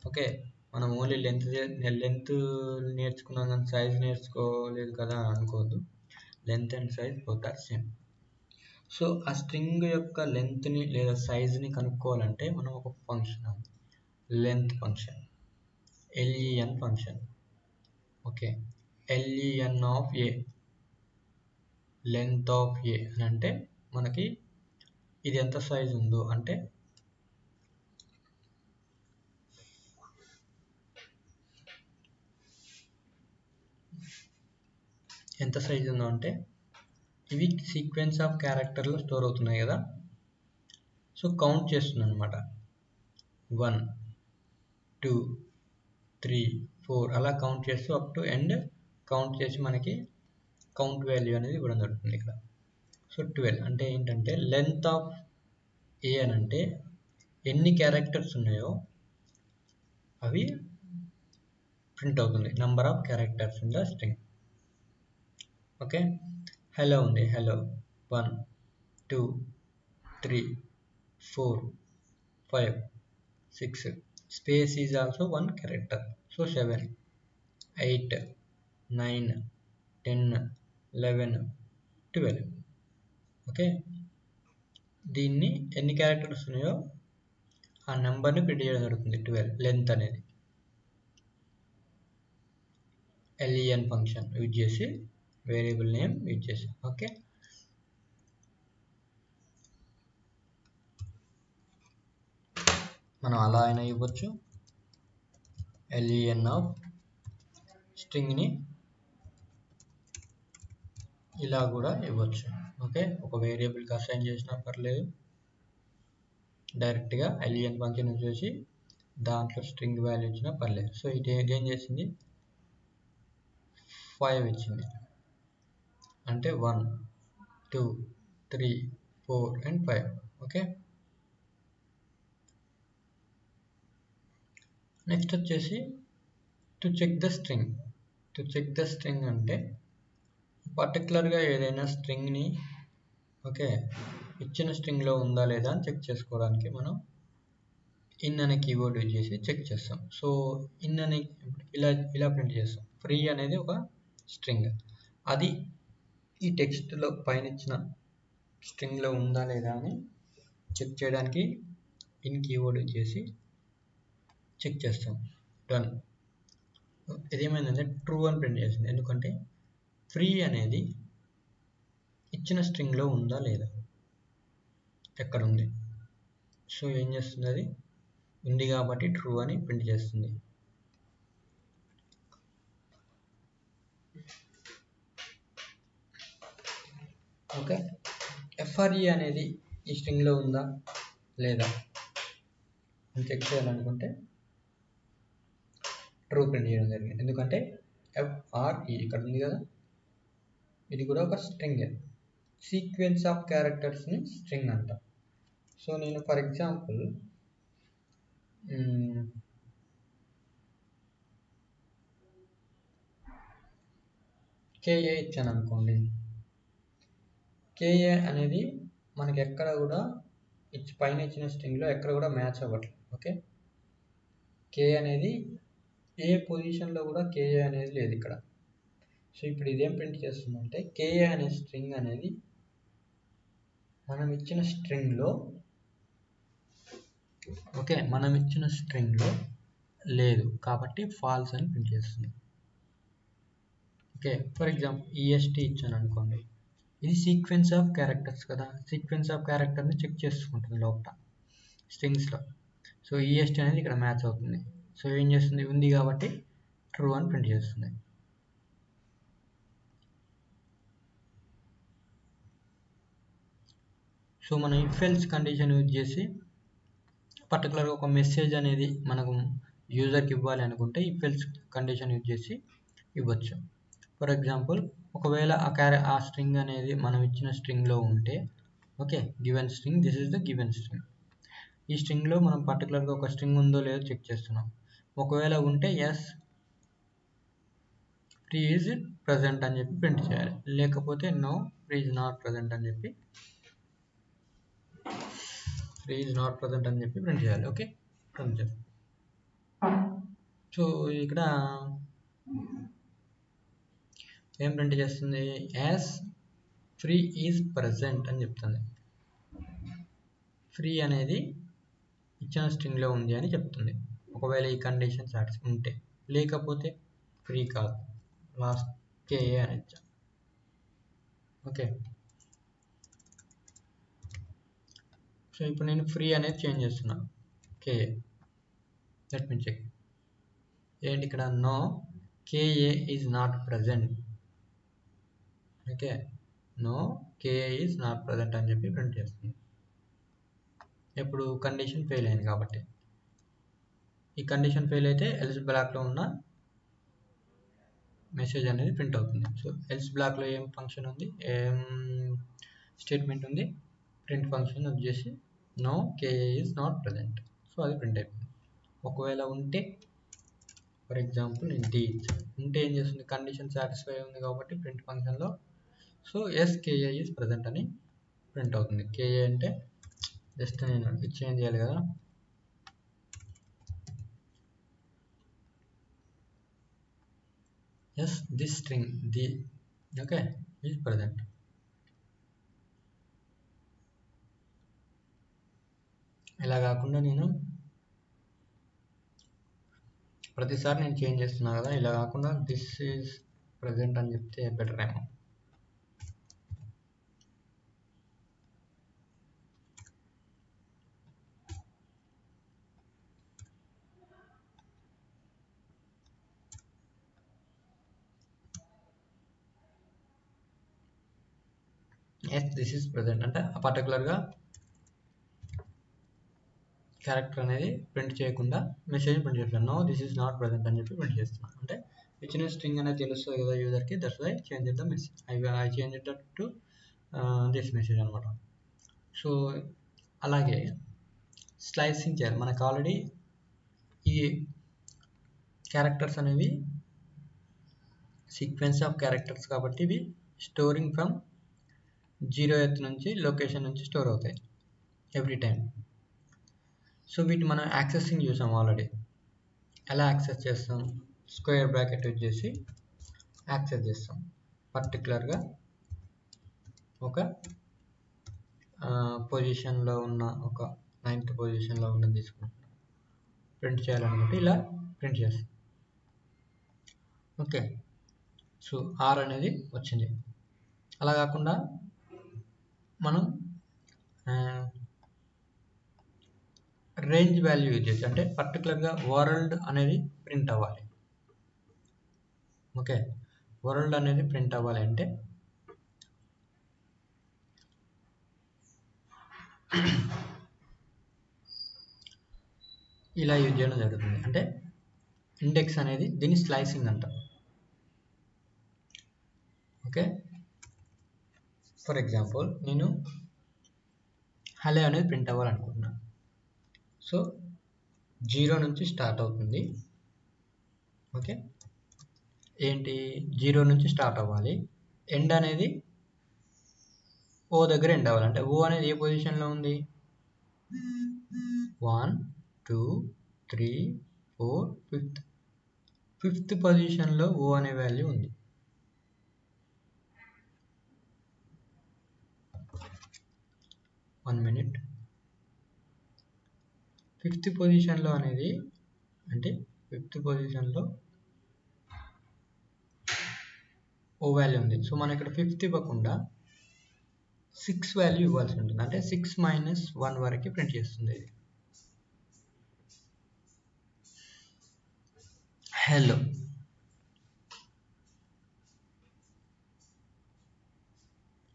ఓకే, మనం ఓన్లీ లెంత్ నేర్చుకున్నాం కానీ సైజ్ నేర్చుకోలేదు కదా అని అనుకోవద్దు. Length and size both are same. So ఆ స్ట్రింగ్ యొక్క లెంత్ని లేదా సైజ్ని కనుక్కోవాలంటే మనం ఒక function, length function, len function. Okay, len of a, length of a అని అంటే మనకి ఇది ఎంత సైజ్ ఉందో, అంటే ఎంత సైజ్ ఉందో అంటే ఇవి సీక్వెన్స్ ఆఫ్ క్యారెక్టర్లో స్టోర్ అవుతున్నాయి కదా. సో కౌంట్ చేస్తుంది అనమాట. 1 2 3 4 అలా కౌంట్ చేస్తూ అప్ టు ఎండ్ కౌంట్ చేసి మనకి కౌంట్ వాల్యూ అనేది ఇవ్వడం జరుగుతుంది ఇక్కడ. సో 12 అంటే ఏంటంటే లెంత్ ఆఫ్ ఏ అని అంటే ఎన్ని క్యారెక్టర్స్ ఉన్నాయో అవి ప్రింట్ అవుతుంది, number of characters in the string. Okay, hello ఉంది, hello 1 2 3 4 5 6. Space is also one character. So 7 8 9 10 11 12. Okay, దీన్ని ఎన్ని క్యారెక్టర్స్ ఉన్నాయో ఆ నెంబర్ని ప్రింట్ చేయడం జరుగుతుంది. 12 లెంత్ అనేది లెన్ ఫంక్షన్ యూజ్ చేసి వేరియబుల్ నేమ్ యూజ్ చేసి. ఓకే, మనం అలా అయినా ఇవ్వచ్చు. లెన్ ఆఫ్ స్ట్రింగ్ని ఇలా కూడా ఇవ్వచ్చు. ఓకే, ఒక వేరియబుల్కి అసైన్ చేసినా పర్లేదు, డైరెక్ట్గా లెన్ ఫంక్షన్ యూజ్ చేసి దాంట్లో స్ట్రింగ్ వాల్యూ ఇచ్చినా పర్లేదు. సో ఇది ఏం చేసింది, 5 ఇచ్చింది, అంటే 1 2 3 4 and 5. ఓకే, నెక్స్ట్ వచ్చేసి to check the string. To check the string అంటే పర్టికులర్గా ఏదైనా స్ట్రింగ్ని ఓకే ఇచ్చిన స్ట్రింగ్లో ఉందా లేదా అని చెక్ చేసుకోవడానికి మనం ఇన్ అనే కీవర్డ్ యూజ్ చేసి చెక్ చేస్తాం. సో ఇన్ అని ఇలా ప్రింట్ చేస్తాం. ఫ్రీ అనేది ఒక స్ట్రింగ్, అది ఈ టెక్స్ట్లో పైన ఇచ్చిన స్ట్రింగ్లో ఉందా లేదా అని చెక్ చేయడానికి ఇన్ కీవర్డ్ యూజ్ చేసి చెక్ చేస్తాం. డన్. ఇదేమైందంటే ట్రూ అని ప్రింట్ చేసింది, ఎందుకంటే ఫ్రీ అనేది ఇచ్చిన స్ట్రింగ్లో ఉందా లేదా, ఎక్కడ ఉంది. సో ఏం చేస్తుంది, అది ఉంది కాబట్టి ట్రూ అని ప్రింట్ చేస్తుంది. ఓకే, ఎఫ్ఆర్ఈ అనేది ఈ స్ట్రింగ్లో ఉందా లేదా, అని చెక్ చేయాలనుకుంటే ట్రూ ప్రింట్ చేయడం జరిగింది. ఎందుకంటే FRE ఇక్కడ ఉంది కదా, ఇది కూడా ఒక స్ట్రింగ్. సీక్వెన్స్ ఆఫ్ క్యారెక్టర్స్ని స్ట్రింగ్ అంట. సో నేను ఫర్ ఎగ్జాంపుల్ KA ఇచ్చాను అనుకోండి. KA అనేది మనకి ఎక్కడ కూడా పైన ఇచ్చిన స్ట్రింగ్లో ఎక్కడ కూడా మ్యాచ్ అవ్వట్లేదు. ఓకే, K అనేది ఏ పొజిషన్లో కూడా KA అనేది లేదు ఇక్కడ. సో ఇప్పుడు ఇదేం ప్రింట్ చేస్తుందంటే KA అనే స్ట్రింగ్ అనేది మనం ఇచ్చిన స్ట్రింగ్లో లేదు కాబట్టి ఫాల్స్ అని ప్రింట్ చేస్తుంది. ఓకే, ఫర్ ఎగ్జాంపుల్ EST ఇచ్చాను అనుకోండి, ఇది సీక్వెన్స్ ఆఫ్ క్యారెక్టర్స్ కదా, సీక్వెన్స్ ఆఫ్ క్యారెక్టర్ని చెక్ చేసుకుంటుంది లోపల స్ట్రింగ్స్లో. సో EST అనేది ఇక్కడ మ్యాచ్ అవుతుంది. సో ఏం చేస్తుంది, ఉంది కాబట్టి ట్రూ అని ప్రింట్ చేస్తుంది. సో మనం ఇఫ్ ఎల్స్ కండిషన్ యూజ్ చేసి పర్టికులర్గా ఒక మెసేజ్ అనేది మనకు యూజర్కి ఇవ్వాలి అనుకుంటే ఇఫ్ ఎల్స్ కండిషన్ యూజ్ చేసి ఇవ్వచ్చు. ఫర్ ఎగ్జాంపుల్ ఒకవేళ ఆ స్ట్రింగ్ అనేది మనం ఇచ్చిన స్ట్రింగ్లో ఉంటే, okay, given string, this is the given string. ఈ స్ట్రింగ్లో మనం పర్టికులర్గా ఒక స్ట్రింగ్ ఉందో లేదో చెక్ చేస్తున్నాం. ఒకవేళ ఉంటే ఎస్ ఫ్రీ ఈజ్ ప్రజెంట్ అని చెప్పి ప్రింట్ చేయాలి, లేకపోతే no free is not present అని చెప్పి ప్రింట్ చేయాలి. ఓకే, ప్రింట్ చేస్తాం. సో ఇక్కడ ఏం ప్రింట్ చేస్తుంది, యాజ్ ఫ్రీ ఈజ్ ప్రజెంట్ అని చెప్తుంది. ఫ్రీ అనేది ఇచ్చిన స్ట్రింగ్లో ఉంది అని చెప్తుంది ఒకవేళ ఈ కండిషన్ సాటిస్ఫై ఉంటే, లేకపోతే ఫ్రీ కాదు, లాస్ట్ KA అని ఇచ్చాం. ఓకే, సో ఇప్పుడు నేను ఫ్రీ అనేది చేంజ్ చేస్తున్నాను, KA. Let me check. ఏంటి ఇక్కడ, no KA is not present. Okay, no KA is not present అని చెప్పి ప్రింట్ చేస్తుంది. ఇప్పుడు కండిషన్ ఫెయిల్ అయింది కాబట్టి, ఈ కండిషన్ ఫెయిల్ అయితే ఎల్స్ బ్లాక్లో ఉన్న మెసేజ్ అనేది ప్రింట్ అవుతుంది. సో ఎల్స్ బ్లాక్లో ఏం ఫంక్షన్ ఉంది, ఏం స్టేట్మెంట్ ఉంది, ప్రింట్ ఫంక్షన్ వచ్చేసి no KA is not present. So అది ప్రింట్ అయిపోయింది. ఒకవేళ ఉంటే, ఫర్ ఎగ్జాంపుల్ నేను D ఉంటే ఏం చేస్తుంది, కండిషన్ సాటిస్ఫై ఉంది కాబట్టి ప్రింట్ ఫంక్షన్లో so yes KA is present అని ప్రింట్ అవుతుంది. KA అంటే జస్ట్ నేను ఇది చేంజ్ చేయాలి కదా, yes this string the okay is present. ఇలా కాకుండా నేను ప్రతిసారి నేను చేంజ్ చేస్తున్నా కదా, ఇలా కాకుండా దిస్ ఈజ్ ప్రజెంట్ అని చెప్తే బెటర్ ఏమో. ఎస్ దిస్ ఈజ్ ప్రజెంట్ అంటే పర్టికులర్గా క్యారెక్టర్ అనేది ప్రింట్ చేయకుండా మెసేజ్ ప్రింట్ చేస్తాను. No this is not present అని చెప్పి ప్రింట్ చేస్తున్నాను. అంటే ఇచ్చిన స్ట్రింగ్ అనేది తెలుస్తుంది కదా యూజర్కి, that's why change the message. I change it to this message అనమాట. సో అలాగే స్లైసింగ్ చేయాలి. మనకు ఆల్రెడీ ఈ క్యారెక్టర్స్ అనేవి సీక్వెన్స్ ఆఫ్ క్యారెక్టర్స్ కాబట్టి ఇవి స్టోరింగ్ ఫ్రమ్ 0th నుంచి లొకేషన్ నుంచి స్టోర్ అవుతాయి ఎవ్రీ టైం. సో వీటిని మనం యాక్సెసింగ్ చూసాం ఆల్రెడీ. ఎలా యాక్సెస్ చేస్తాం, స్క్వేర్ బ్రాకెట్ యూజ్ చేసి యాక్సెస్ చేస్తాం. పర్టికులర్గా ఒక పొజిషన్లో ఉన్న ఒక 9th పొజిషన్లో ఉన్నది తీసుకుంటాం, ప్రింట్ చేయాలనుకుంటే ఇలా ప్రింట్ చేస్తాం. ఓకే, సో R అనేది వచ్చింది. అలా కాకుండా మనం రేంజ్ వాల్యూ యూజ్ చేసి, అంటే పర్టికులర్గా వరల్డ్ అనేది ప్రింట్ అవ్వాలి. ఓకే, వరల్డ్ అనేది ప్రింట్ అవ్వాలి అంటే ఇలా యూజ్ చేయడం జరుగుతుంది. అంటే ఇండెక్స్ అనేది దీన్ని స్లైసింగ్ అంటాం. ఓకే, ఫర్ ఎగ్జాంపుల్ నేను హలో అనేది ప్రింట్ అవ్వాలనుకుంటున్నాను. సో 0 నుంచి స్టార్ట్ అవుతుంది. ఓకే, ఏంటి 0 నుంచి స్టార్ట్ అవ్వాలి. ఎండ్ అనేది ఓ దగ్గర ఎండ్ అవ్వాలి. అంటే ఓ అనేది ఏ పొజిషన్లో ఉంది? 1 2 3 4 ఫిఫ్త్ పొజిషన్లో ఓ అనే వాల్యూ ఉంది. One minute. ఫిఫ్త్ పొజిషన్లో అనేది అంటే ఫిఫ్త్ పొజిషన్లో ఓ వాల్యూ ఉంది. సో మనం ఇక్కడ 5 ఇవ్వకుండా 6 వాల్యూ ఇవ్వాల్సి ఉంటుంది. అంటే 6 - 1 వరకు ప్రింట్ చేస్తుంది ఇది. Hello,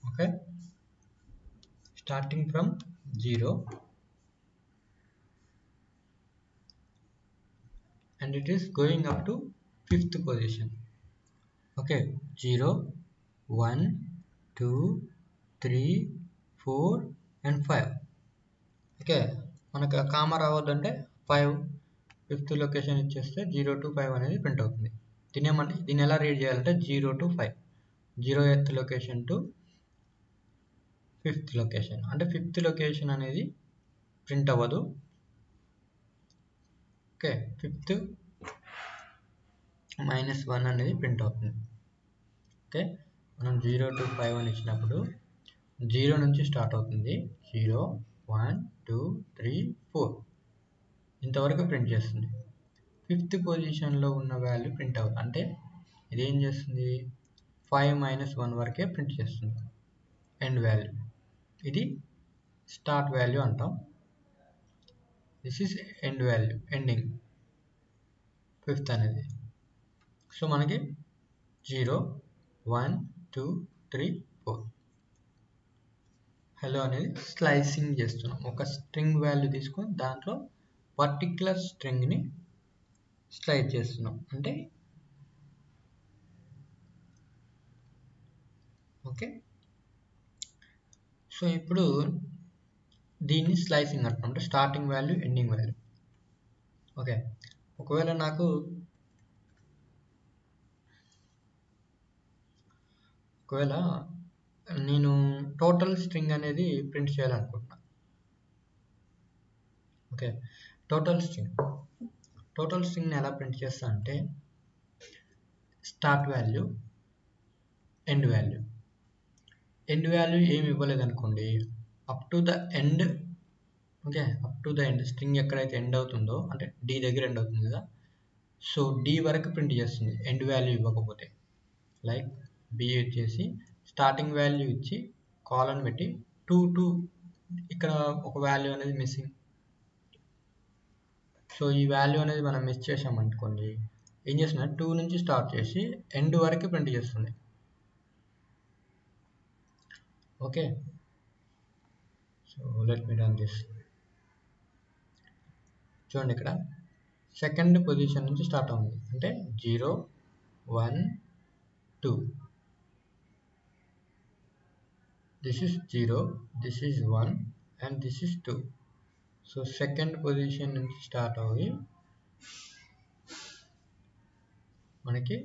okay, starting from 0 and it is going up to 5th position. Okay, 0 1 2 3 4 and 5. Okay, మనకు కామా రావద్దంటే 5 5th లొకేషన్ ఇచ్చేస్తే 0 to 5 అనేది ప్రింట్ అవుతుంది. దీన్ని ఎలా రీడ్ చేయాలంటే 0 to 5, 0th location to 5th location. అంటే 5th లొకేషన్ అనేది ప్రింట్ అవ్వదు. ఓకే, 5th - 1 అనేది ప్రింట్ అవుతుంది. ఓకే, మనం 0 to 5 అని ఇచ్చినప్పుడు 0 నుంచి స్టార్ట్ అవుతుంది. 0 1 2 3 4 ఇంతవరకు ప్రింట్ చేస్తుంది. 5th పొజిషన్లో ఉన్న వాల్యూ ప్రింట్ అవ్వదు. అంటే ఇది ఏం చేస్తుంది? 5 - 1 వరకే ప్రింట్ చేస్తుంది ఎండ్ వాల్యూ. ఇది స్టార్ట్ వాల్యూ అంటాం. This is end value, ending 5th అనేది. సో మనకి 0 1 2 3 4 హలో అనేది స్లైసింగ్ చేస్తున్నాం. ఒక స్ట్రింగ్ వాల్యూ తీసుకొని దాంట్లో పర్టిక్యులర్ స్ట్రింగ్ని స్లైడ్ చేస్తున్నాం. అంటే ఓకే, సో ఇప్పుడు దీన్ని స్లైసింగ్ అంటాం. అంటే starting value, ending value. Okay, ఒకవేళ నేను టోటల్ స్ట్రింగ్ అనేది ప్రింట్ చేయాలనుకుంటున్నా. ఓకే, టోటల్ స్ట్రింగ్ని ఎలా ప్రింట్ చేస్తా అంటే start value, end value. End value ఏమి ఇవ్వలేదు అనుకోండి, up to the end. Okay, up to the end string ఎక్కడైతే ఎండ్ అవుతుందో, అంటే డి దగ్గర ఎండ్ అవుతుంది కదా, సో డి వరకు ప్రింట్ చేస్తుంది ఎండ్ వాల్యూ ఇవ్వకపోతే. లైక్ బి వచ్చేసి స్టార్టింగ్ వాల్యూ ఇచ్చి కాలన్ పెట్టి 2 ఇక్కడ ఒక వాల్యూ అనేది మిస్సింగ్. సో ఈ వాల్యూ అనేది మనం మిస్ చేసామనుకోండి, ఏం చేస్తున్నా 2 నుంచి స్టార్ట్ చేసి ఎండ్ వరకు ప్రింట్ చేస్తుంది. Okay, so let me run this. చూడండి, ఇక్కడ సెకండ్ పొజిషన్ నుంచి స్టార్ట్ అవుతుంది. అంటే 0 1 2. This is 0, this is 1 and this is 2. So second position నుంచి స్టార్ట్ అయ్యి మనకి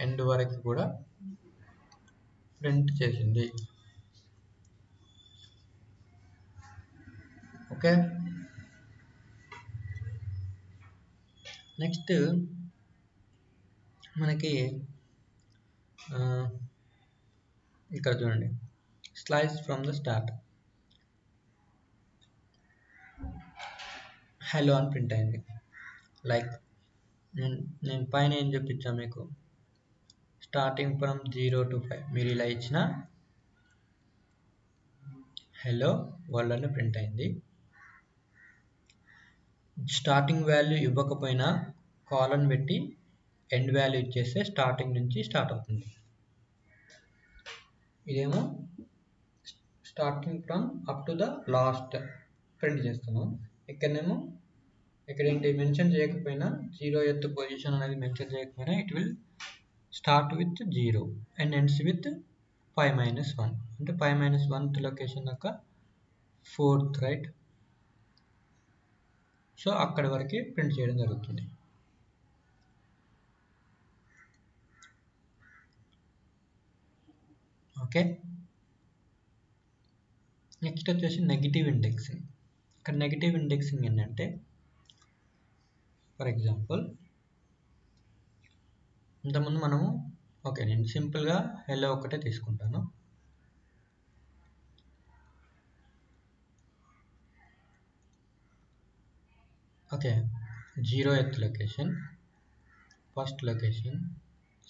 ఎండ్ వరకు కూడా ప్రింట్ చేసింది. ఓకే, నెక్స్ట్ మనకి ఇక్కడ చూడండి, slice from the start. Hello అని ప్రింట్ అయింది. లైక్ నేను పైన ఏం చూపించా మీకు, స్టార్టింగ్ ఫ్రమ్ 0 to 5 మీరు ఇలా ఇచ్చిన హలో వరల్డ్ అని ప్రింట్ అయింది. స్టార్టింగ్ వాల్యూ ఇవ్వకపోయినా కాలన్ పెట్టి ఎండ్ వాల్యూ ఇచ్చేస్తే స్టార్టింగ్ నుంచి స్టార్ట్ అవుతుంది. ఇదేమో starting from up to the last print చేస్తున్నాం. ఇక్కడనేమో ఇక్కడ ఏంటి మెన్షన్ చేయకపోయినా 0th పొజిషన్ అనేది మెన్షన్ చేయకపోయినా it will start with 0 and ends with 5-1 అంటే 5-1th లొకేషన్ యొక్క 4th రైట్. సో అక్కడి వరకు ప్రింట్ చేయడం జరుగుతుంది. ఓకే, నెక్స్ట్ వచ్చేసి నెగిటివ్ ఇండెక్సింగ్. ఇక్కడ నెగిటివ్ ఇండెక్సింగ్ ఏంటంటే ఫర్ ఎగ్జాంపుల్ ఇంతకుముందు మనము ఓకే నేను సింపుల్గా హెల్లో ఒకటే తీసుకుంటాను. Okay, 0th location, first location,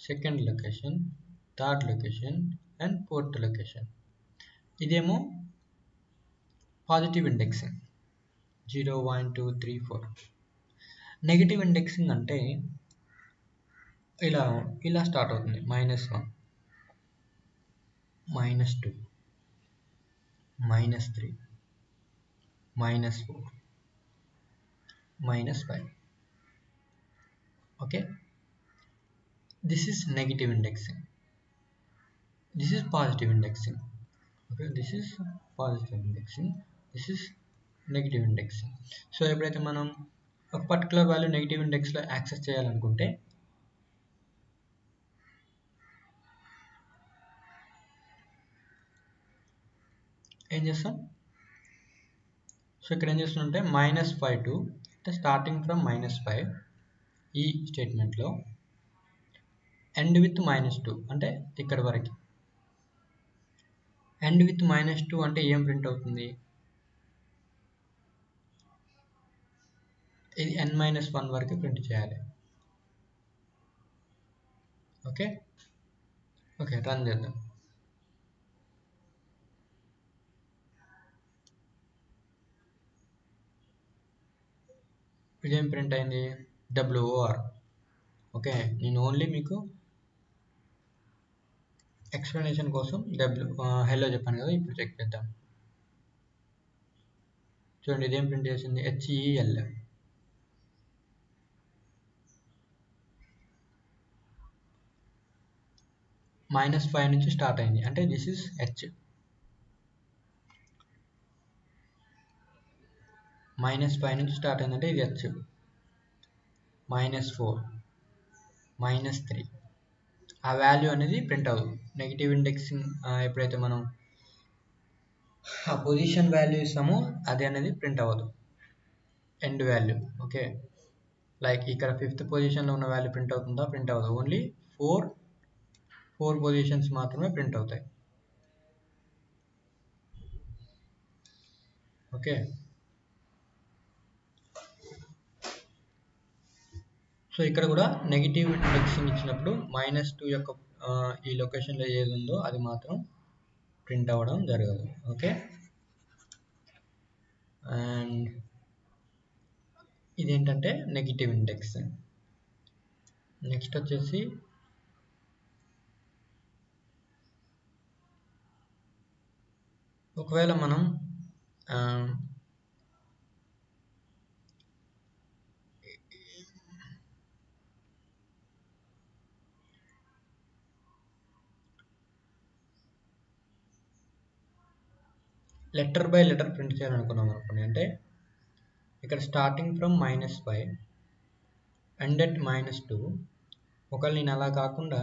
second location, third location and 4th location. ఇదేమో పాజిటివ్ ఇండెక్సింగ్ 0, 1, 2, 3, 4. నెగిటివ్ ఇండెక్సింగ్ అంటే ఇలా స్టార్ట్ అవుతుంది. -1, -2, -3, -4, -5. okay, this is negative indexing. This is positive indexing. Okay, this is positive indexing, this is negative indexing. So ఎప్పుడైతే మనం ఒక particular value negative ఇండెక్స్లో access చేయాలనుకుంటే ఏం చేస్తాం? సో ఇక్కడ ఏం చేస్తుంటే -5 to అంటే స్టార్టింగ్ ఫ్రమ్ -5 ఈ స్టేట్మెంట్లో ఎండ్ విత్ -2 అంటే ఇక్కడ వరకు. ఎండ్ విత్ -2 అంటే ఏం ప్రింట్ అవుతుంది? ఇది n-1 వరకు ప్రింట్ చేయాలి. ఓకే ఓకే, రన్ చేద్దాం. ఇదేం ప్రింట్ అయింది? WOR. ఓకే, నేను ఓన్లీ మీకు ఎక్స్ప్లెనేషన్ కోసం హెల్లో చెప్పాను కదా, ఇప్పుడు చెక్ చేద్దాం. చూడండి ఇదేం ప్రింట్ చేసింది? HEL. -5 నుంచి స్టార్ట్ అయింది అంటే దిస్ ఇస్ H. -5 నుంచి స్టార్ట్ అయిందంటే ఇది H. -4, -3 ఆ వాల్యూ అనేది ప్రింట్ అవ్వదు. నెగిటివ్ ఇండెక్సింగ్ ఎప్పుడైతే మనం ఆ పొజిషన్ వాల్యూ ఇస్తామో అది అనేది ప్రింట్ అవ్వదు, ఎండ్ వాల్యూ. ఓకే, లైక్ ఇక్కడ 5th పొజిషన్లో ఉన్న వాల్యూ ప్రింట్ అవుతుందా? ప్రింట్ అవ్వదు. ఓన్లీ 4 పొజిషన్స్ మాత్రమే ప్రింట్ అవుతాయి. ఓకే, సో ఇక్కడ కూడా నెగిటివ్ ఇండెక్సింగ్ ఇచ్చినప్పుడు -2 యొక్క ఈ లొకేషన్లో ఏది ఉందో అది మాత్రం ప్రింట్ అవ్వడం జరగదు. ఓకే, అండ్ ఇదేంటంటే నెగిటివ్ ఇండెక్సింగ్. నెక్స్ట్ వచ్చేసి ఒకవేళ మనం లెటర్ బై లెటర్ ప్రింట్ చేయాలనుకున్నాం అనుకోండి, అంటే ఇక్కడ స్టార్టింగ్ ఫ్రమ్ -5 ఎండ్ అట్ -2. ఒకవేళ నేను అలా కాకుండా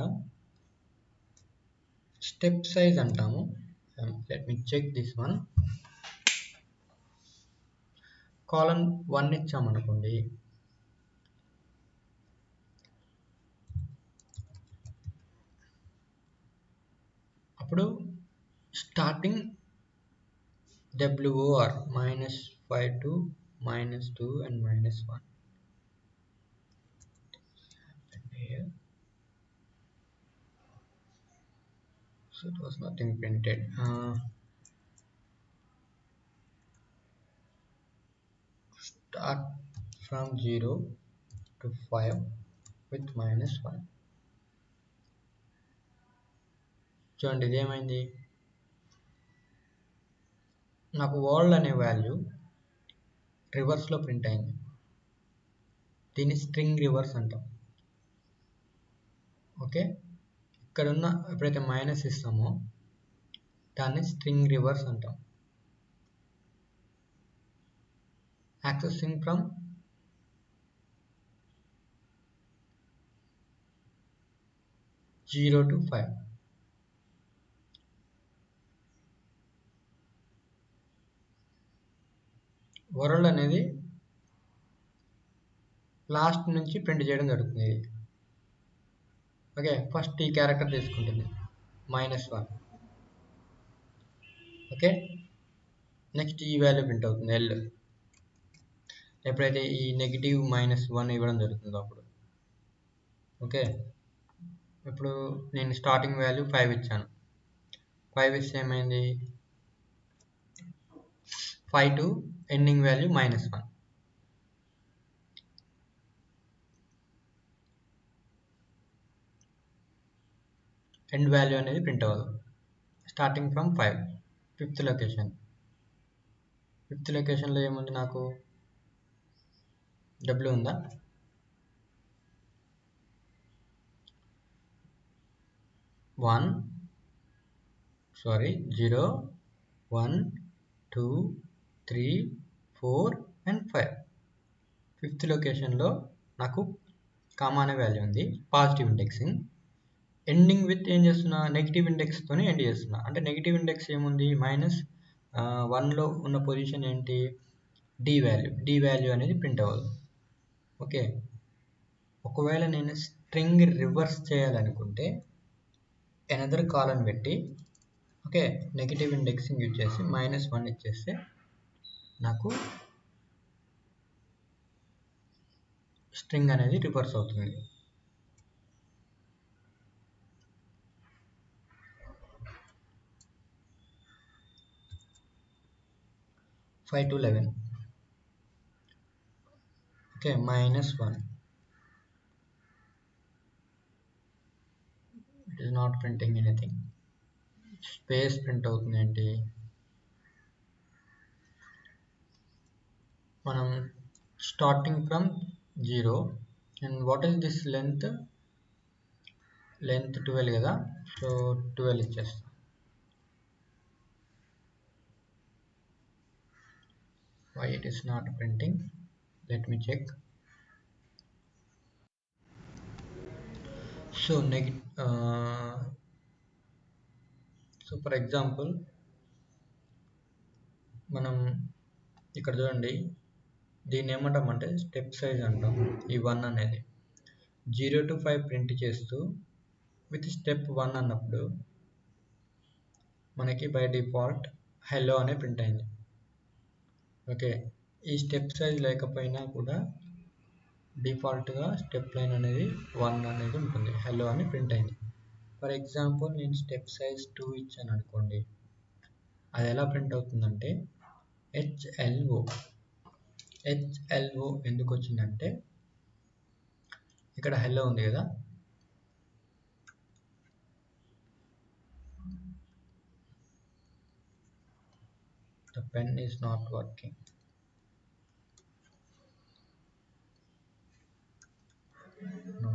స్టెప్ సైజ్ అంటాము. Let me check this one. Column 1 ఇచ్చామనుకోండి, అప్పుడు starting WOR -5 to -2 and -1. Here. So it was nothing printed. Start from 0 to 5 with -1. చూడండి ఇదేమైంది? నాకు వరల్డ్ అనే వాల్యూ రివర్స్లో ప్రింట్ అయింది. దీన్ని స్ట్రింగ్ రివర్స్ అంటాం. ఓకే, ఇక్కడ ఉన్న ఎప్పుడైతే మైనస్ ఇస్తామో దాన్ని స్ట్రింగ్ రివర్స్ అంటాం. Accessing from zero to 5. World అనేది లాస్ట్ నుంచి ప్రింట్ చేయడం జరుగుతుంది. ఓకే, ఫస్ట్ ఈ క్యారెక్టర్ తీసుకుంటుంది -1. ఓకే, నెక్స్ట్ ఈ వాల్యూ ప్రింట్ అవుతుంది L. ఎప్పుడైతే ఈ నెగిటివ్ -1 ఇవ్వడం జరుగుతుందో అప్పుడు. ఓకే, ఇప్పుడు నేను స్టార్టింగ్ వాల్యూ 5 ఇచ్చాను. 5 ఇస్తే ఏమైంది, 5 to ending value -1. End value అనేది ప్రింట్ అవ్వదు. Starting from 5, fifth location. Fifth లొకేషన్లో ఏముంది, నాకు W ఉందా, 0, 1, 2, 3, 4 and 5. ఫిఫ్త్ లొకేషన్లో నాకు కామా అనే వాల్యూ ఉంది, పాజిటివ్ ఇండెక్సింగ్. ఎండింగ్ విత్ ఏం చేస్తున్నా, నెగిటివ్ ఇండెక్స్తోనే ఎండ్ చేస్తున్నా. అంటే నెగిటివ్ ఇండెక్స్ ఏముంది, -1లో ఉన్న పొజిషన్ ఏంటి, డి వాల్యూ అనేది ప్రింట్ అవ్వదు. ఓకే, ఒకవేళ నేను స్ట్రింగ్ రివర్స్ చేయాలనుకుంటే ఎనదర్ కాలన్ పెట్టి, ఓకే, నెగిటివ్ ఇండెక్సింగ్ యూజ్ చేసి -1 ఇచ్చేస్తే నాకు స్ట్రింగ్ అనేది రివర్స్ అవుతుంది. -5 to 11. Okay, -1. It is not printing anything. Space print అవుతుంది ఏంటి, మనం starting from 0 and what is this length 12 కదా, సో 12 ఇచ్చేస్తాం. Why it is not printing, let me check. So for example, మనం ఇక్కడ చూడండి, దీన్ని ఏమంటామంటే స్టెప్ సైజ్ అంటాం. ఈ 1 అనేది 0 to 5 ప్రింట్ చేస్తూ విత్ స్టెప్ 1 అన్నప్పుడు మనకి బై డిఫాల్ట్ హెల్లో అనే ప్రింట్ అయింది. ఓకే, ఈ స్టెప్ సైజ్ లేకపోయినా కూడా డిఫాల్ట్గా స్టెప్ లైన్ అనేది 1 అనేది ఉంటుంది, హెల్లో అని ప్రింట్ అయింది. ఫర్ ఎగ్జాంపుల్ నేను స్టెప్ సైజ్ 2 ఇచ్చాను అనుకోండి, అది ఎలా ప్రింట్ అవుతుందంటే హెచ్ఎల్ఓ ఎందుకు వచ్చిందంటే ఇక్కడ హెల్లో ఉంది కదా, the pen is not working. No.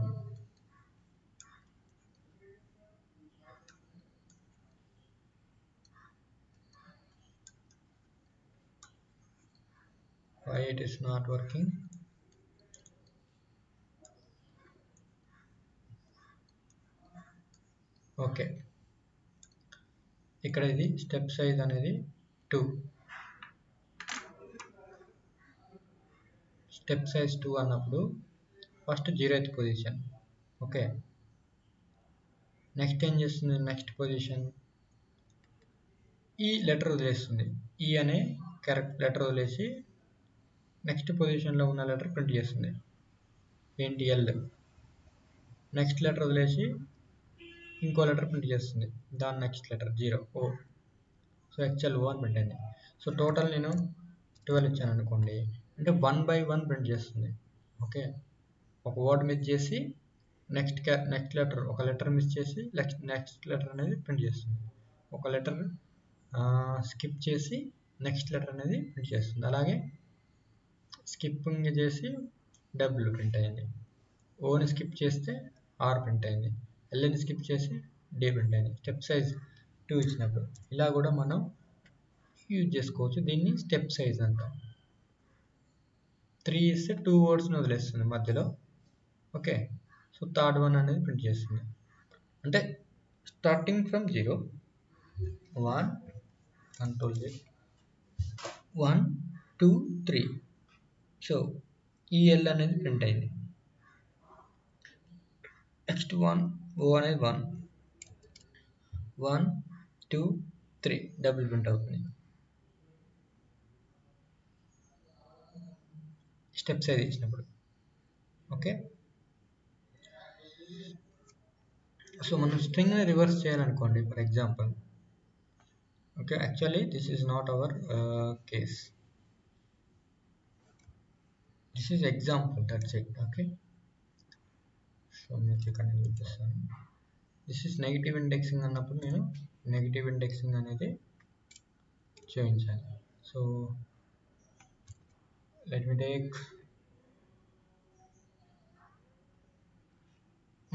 Why it is not working? Okay, ఇక్కడ ఇది స్టెప్ సైజ్ అనేది 2. స్టెప్ సైజ్ 2 అన్నప్పుడు first 0th position. Okay, next ఏం చేస్తుంది, నెక్స్ట్ పొజిషన్ ఈ లెటర్ వదిలేస్తుంది. ఈ అనే లెటర్ వదిలేసి నెక్స్ట్ పొజిషన్లో ఉన్న లెటర్ ప్రింట్ చేస్తుంది ఏంటి, ఎల్. నెక్స్ట్ లెటర్ వదిలేసి ఇంకో లెటర్ ప్రింట్ చేస్తుంది, దాని నెక్స్ట్ లెటర్ 0, ఓ. సో హెచ్ఎల్ఓ అని ప్రింట్ అయింది. సో టోటల్ నేను 12 ఇచ్చాను అనుకోండి, అంటే 1 by 1 ప్రింట్ చేస్తుంది. ఓకే, ఒక వర్డ్ మిస్ చేసి నెక్స్ట్ లెటర్, ఒక లెటర్ మిస్ చేసి నెక్స్ట్ లెటర్ అనేది ప్రింట్ చేస్తుంది. ఒక లెటర్ స్కిప్ చేసి నెక్స్ట్ లెటర్ అనేది ప్రింట్ చేస్తుంది. అలాగే స్కిప్పింగ్ చేసి డబ్ల్యూ ప్రింట్ అయింది. ఓని స్కిప్ చేస్తే ఆర్ ప్రింట్ అయింది. ఎల్ని స్కిప్ చేసి డి ప్రింట్ అయింది. స్టెప్ సైజ్ 2 ఇచ్చినప్పుడు ఇలా కూడా మనం యూజ్ చేసుకోవచ్చు. దీన్ని స్టెప్ సైజ్ అంటాం. 3 ఇస్తే 2 వర్డ్స్ని వదిలేస్తుంది మధ్యలో. ఓకే, సో థర్డ్ వన్ అనేది ప్రింట్ చేస్తుంది. అంటే starting from 0 1 control Z 1 2 3. So ఈ ఎల్ అనేది ప్రింట్ అయింది. నెక్స్ట్ 1 ఓ అనేది 1 1 2 3 డబుల్ ప్రింట్ అవుతుంది. స్టెప్ సైజ్ ఇచ్చినప్పుడు. ఓకే, సో మనం స్ట్రింగ్ని రివర్స్ చేయాలనుకోండి for example. Okay, actually this is not our case, this is example, that's it. Okay, so మీకు ఇక్కడ నేను చూపిస్తాను. దిస్ ఈజ్ నెగిటివ్ ఇండెక్సింగ్ అన్నప్పుడు నేను నెగిటివ్ ఇండెక్సింగ్ అనేది చూపించాలి. So let me take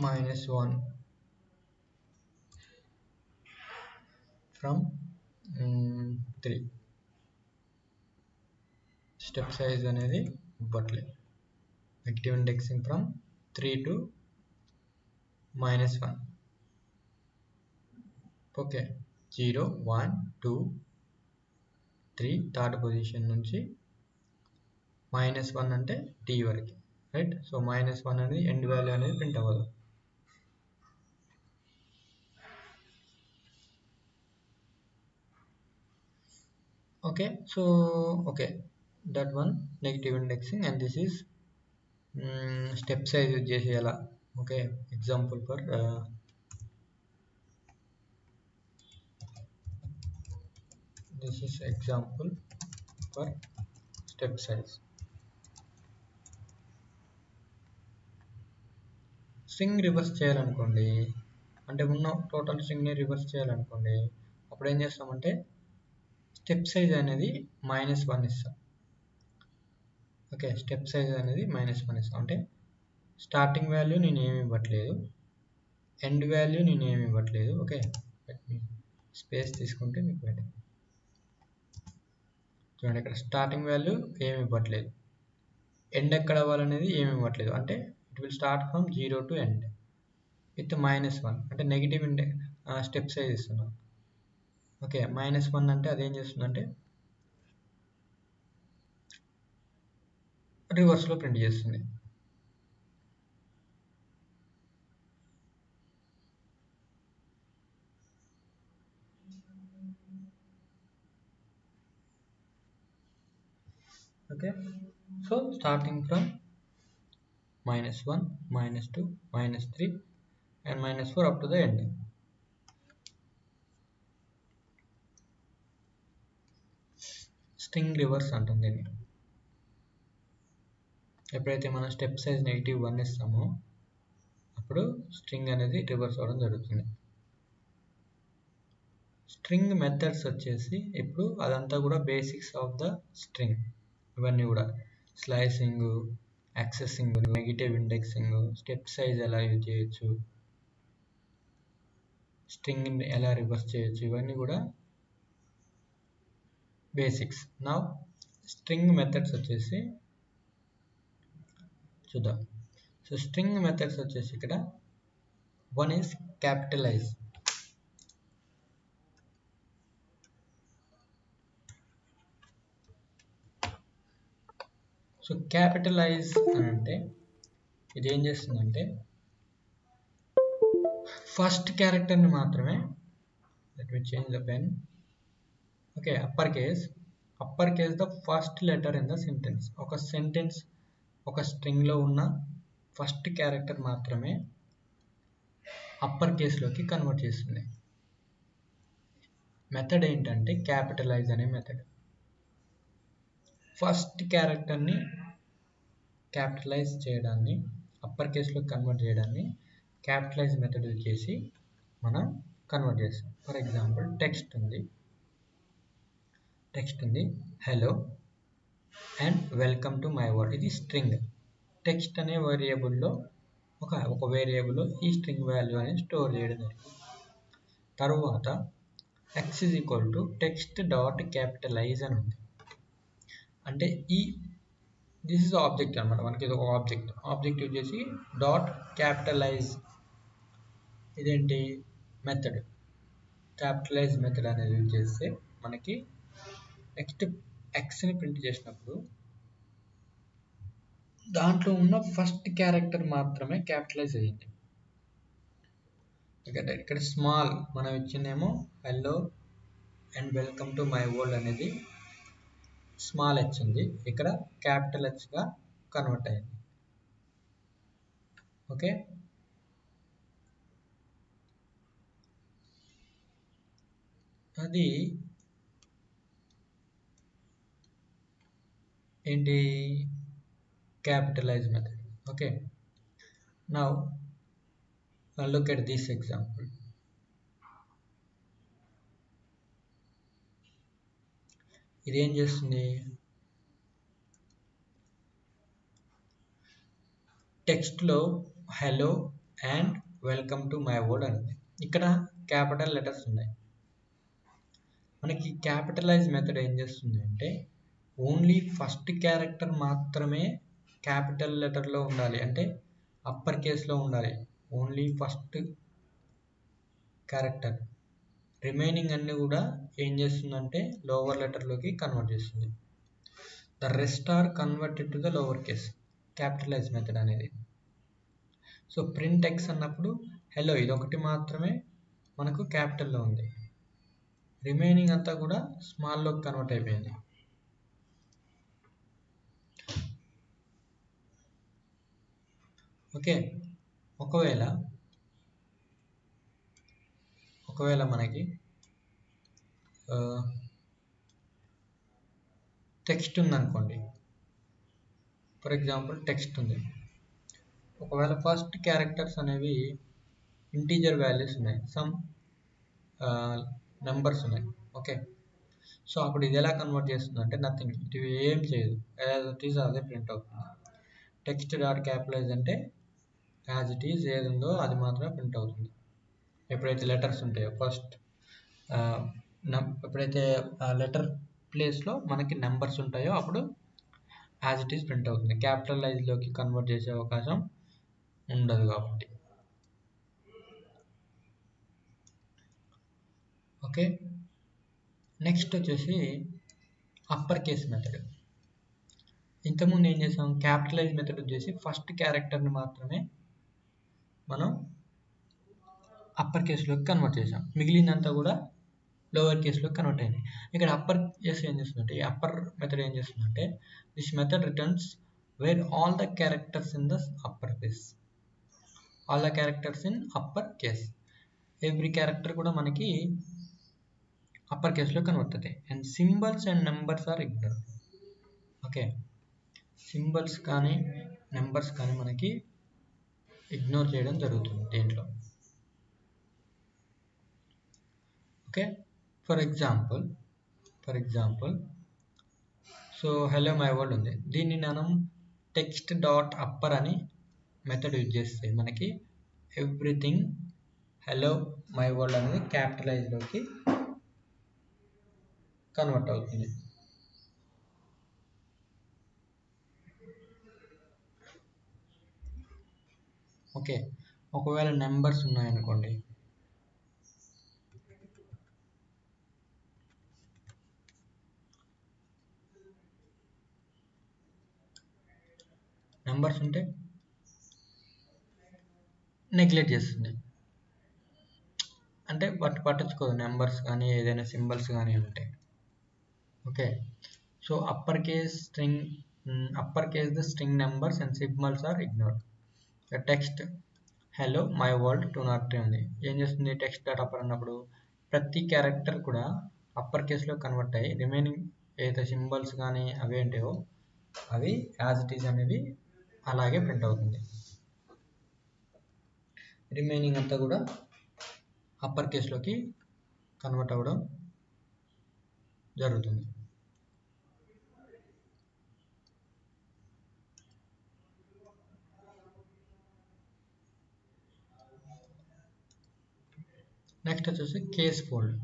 -1 from 3. Step size అనేది ఇవ్వట్లేదు. Negative indexing from 3 to -1. Okay, 0 1 2 3 third position నుంచి -1 అంటే టీ వరకు, రైట్. సో -1 అనేది ఎండ్ వాల్యూ అనేది ప్రింట్ అవ్వదు. Okay, so okay, that one negative indexing and this is step size use చేసి ఎలా. Okay, example for this is example for step size. String reverse చేయాలనుకోండి, అంటే ఉన్న టోటల్ స్ట్రింగ్ని రివర్స్ చేయాలనుకోండి, అప్పుడు ఏం చేస్తామంటే స్టెప్ సైజ్ అనేది -1 ఇస్తాం. ఓకే, స్టెప్ సైజ్ అనేది -1 ఇస్తాం. అంటే స్టార్టింగ్ వాల్యూ నేను ఏమి ఇవ్వట్లేదు, ఎండ్ వాల్యూ నేను ఏమి ఇవ్వట్లేదు. ఓకే, స్పేస్ తీసుకుంటే మీకు బెటర్. చూడండి, ఇక్కడ స్టార్టింగ్ వాల్యూ ఏమి ఇవ్వట్లేదు, ఎండ్ ఎక్కడ అవ్వాలనేది ఏమి ఇవ్వట్లేదు. అంటే it will start from 0 to end with -1. అంటే నెగిటివ్ స్టెప్ సైజ్ ఇస్తున్నాం. ఓకే, -1 అంటే అదేం చేస్తుందంటే రివర్స్లో ప్రింట్ చేస్తుంది. Okay, so starting from -1 -2 -3 and -4 up to the end. String reverse అంటుంది దీన్ని. ఎప్పుడైతే మనం స్టెప్ సైజ్ -1 ఇస్తామో అప్పుడు స్ట్రింగ్ అనేది రివర్స్ అవ్వడం జరుగుతుంది. స్ట్రింగ్ మెథడ్స్ వచ్చేసి ఇప్పుడు అదంతా కూడా బేసిక్స్ ఆఫ్ ద స్ట్రింగ్. ఇవన్నీ కూడా slicing, accessing, negative indexing, step size ఎలా యూజ్ చేయొచ్చు, స్ట్రింగ్ ఎలా రివర్స్ చేయొచ్చు, ఇవన్నీ కూడా బేసిక్స్. నా స్ట్రింగ్ మెథడ్స్ వచ్చేసి చూద్దాం. సో స్ట్రింగ్ మెథడ్స్ వచ్చేసి ఇక్కడ one is capitalise. So capitalise అంటే ఇది ఏం చేస్తుందంటే ఫస్ట్ క్యారెక్టర్ని మాత్రమే, let me change the pen. Okay, upper case the first letter in the sentence. ఒక సెంటెన్స్ ఒక స్ట్రింగ్లో ఉన్న ఫస్ట్ క్యారెక్టర్ మాత్రమే అప్పర్ కేస్లోకి కన్వర్ట్ చేస్తుంది. మెథడ్ ఏంటంటే క్యాపిటలైజ్ అనే మెథడ్. ఫస్ట్ క్యారెక్టర్ని క్యాపిటలైజ్ చేయడాన్ని, అప్పర్ కేస్లో కన్వర్ట్ చేయడాన్ని క్యాపిటలైజ్ మెథడ్ యూజ్ చేసి మనం కన్వర్ట్ చేస్తాం. ఫర్ ఎగ్జాంపుల్ టెక్స్ట్ ఉంది hello and welcome to my world. ఇది స్ట్రింగ్. టెక్స్ట్ అనే వేరియబుల్లో ఒక వేరియబుల్ ఈ స్ట్రింగ్ వాల్యూ అనేది స్టోర్ చేయడం జరుగుతుంది. తరువాత x is equal to text dot capitalize అని ఉంది. అంటే దిస్ ఇస్ ఆబ్జెక్ట్ అనమాట. మనకి ఇది ఒక ఆబ్జెక్ట్ యూజ్ చేసి డాట్ క్యాపిటలైజ్, ఇదేంటి మెథడ్, క్యాపిటలైజ్ మెథడ్ అనేది యూజ్ చేస్తే మనకి నెక్స్ట్ ఎక్స్ని ప్రింట్ చేసినప్పుడు దాంట్లో ఉన్న ఫస్ట్ క్యారెక్టర్ మాత్రమే క్యాపిటలైజ్ అయ్యింది. ఇక్కడ స్మాల్ మనం ఇచ్చిందేమో hello and welcome to my world అనేది స్మాల్ హెచ్ ఉంది, ఇక్కడ క్యాపిటల్ హెచ్గా కన్వర్ట్ అయింది. ఓకే, అది ఏంటి capitalize method. Okay, now look at this example. ఇది ఏం చేస్తుంది, టెక్స్ట్లో hello and welcome to my world అనేది, ఇక్కడ క్యాపిటల్ లెటర్స్ ఉన్నాయి. మనకి క్యాపిటలైజ్ మెథడ్ ఏం చేస్తుంది అంటే ఓన్లీ ఫస్ట్ క్యారెక్టర్ మాత్రమే క్యాపిటల్ లెటర్లో ఉండాలి, అంటే అప్పర్ కేస్లో ఉండాలి. ఓన్లీ ఫస్ట్ క్యారెక్టర్, రిమైనింగ్ అన్నీ కూడా ఏం చేస్తుందంటే లోవర్ లెటర్లోకి కన్వర్ట్ చేస్తుంది. The rest are converted to the lower case, capitalize method అనేది. సో ప్రింట్ ఎక్స్ అన్నప్పుడు హలో ఇది ఒకటి మాత్రమే మనకు క్యాపిటల్లో ఉంది, రిమైనింగ్ అంతా కూడా స్మాల్లోకి కన్వర్ట్ అయిపోయింది. ఓకే, ఒకవేళ మనకి టెక్స్ట్ ఉందనుకోండి, ఫర్ ఎగ్జాంపుల్ టెక్స్ట్ ఉంది, ఒకవేళ ఫస్ట్ క్యారెక్టర్స్ అనేవి ఇంటీజర్ వాల్యూస్ ఉన్నాయి, సమ్ నెంబర్స్ ఉన్నాయి. ఓకే, సో అప్పుడు ఇది ఎలా కన్వర్ట్ చేస్తుంది అంటే నథింగ్, ఇది ఏం చేయదు, యాజ్ ఇట్ ఈజ్ అదే ప్రింట్ అవుతుంది. టెక్స్ట్ డాట్ క్యాపిటలైజ్ అంటే యాజ్ ఇట్ ఈజ్ ఏది ఉందో అది మాత్రమే ప్రింట్ అవుతుంది. ఎప్పుడైతే లెటర్స్ ఉంటాయో ఫస్ట్, ఎప్పుడైతే లెటర్ ప్లేస్లో మనకి నెంబర్స్ ఉంటాయో అప్పుడు యాజ్ ఇట్ ఈజ్ ప్రింట్ అవుతుంది. క్యాపిటలైజ్లోకి కన్వర్ట్ చేసే అవకాశం ఉండదు కాబట్టి. ఓకే, నెక్స్ట్ వచ్చేసి అప్పర్ కేస్ మెథడ్. ఇంతకుముందు ఏం చేసాం, క్యాపిటలైజ్ మెథడ్ వచ్చేసి ఫస్ట్ క్యారెక్టర్ని మాత్రమే మనం అప్పర్ కేస్లోకి కన్వర్ట్ చేసాం, మిగిలినంతా కూడా లోవర్ కేస్లోకి కన్వర్ట్ అయింది. ఇక్కడ అప్పర్ కేస్ ఏం చేస్తుందంటే, ఈ అప్పర్ మెథడ్ ఏం చేస్తుందంటే this method returns where all the characters in the upper case, all the characters in upper case, every character కూడా మనకి అప్పర్ కేస్లో కన్వర్ట్ అవుతాయి. And symbols and numbers are ignore. Okay, symbols కానీ numbers కానీ మనకి ignore చేయడం జరుగుతుంది దీంట్లో. Okay, for example so hello my world ఉంది, దీన్ని మనం టెక్స్ట్ డాట్ అప్పర్ అని మెథడ్ యూజ్ చేస్తే మనకి ఎవ్రీథింగ్ హలో మై వరల్డ్ అనేది క్యాపిటలైజ్లోకి కన్వర్ట్ అవుతుంది. ఓకే, ఒకవేళ నెంబర్స్ ఉన్నాయనుకోండి, నెంబర్స్ ఉంటే నెగ్లెక్ట్ చేస్తుంది, అంటే పట్టించుకోదు నెంబర్స్ కానీ ఏదైనా సింబల్స్ కానీ ఉంటాయి. Okay, so upper case the string numbers and symbols are ignored. Text hello my world 203 ఉంది, ఏం చేస్తుంది టెక్స్ట్ డాట్ అప్పర్ అన్నప్పుడు ప్రతి క్యారెక్టర్ కూడా అప్పర్ కేస్లో కన్వర్ట్ అయ్యి రిమైనింగ్ ఏదైతే సింబల్స్ కానీ అవి ఏంటో అవి యాజ్ ఇట్ ఈజ్ అనేవి అలాగే ప్రింట్ అవుతుంది. రిమైనింగ్ అంతా కూడా అప్పర్ కేస్లోకి కన్వర్ట్ అవ్వడం జరుగుతుంది. నెక్స్ట్ వచ్చేసి case fold.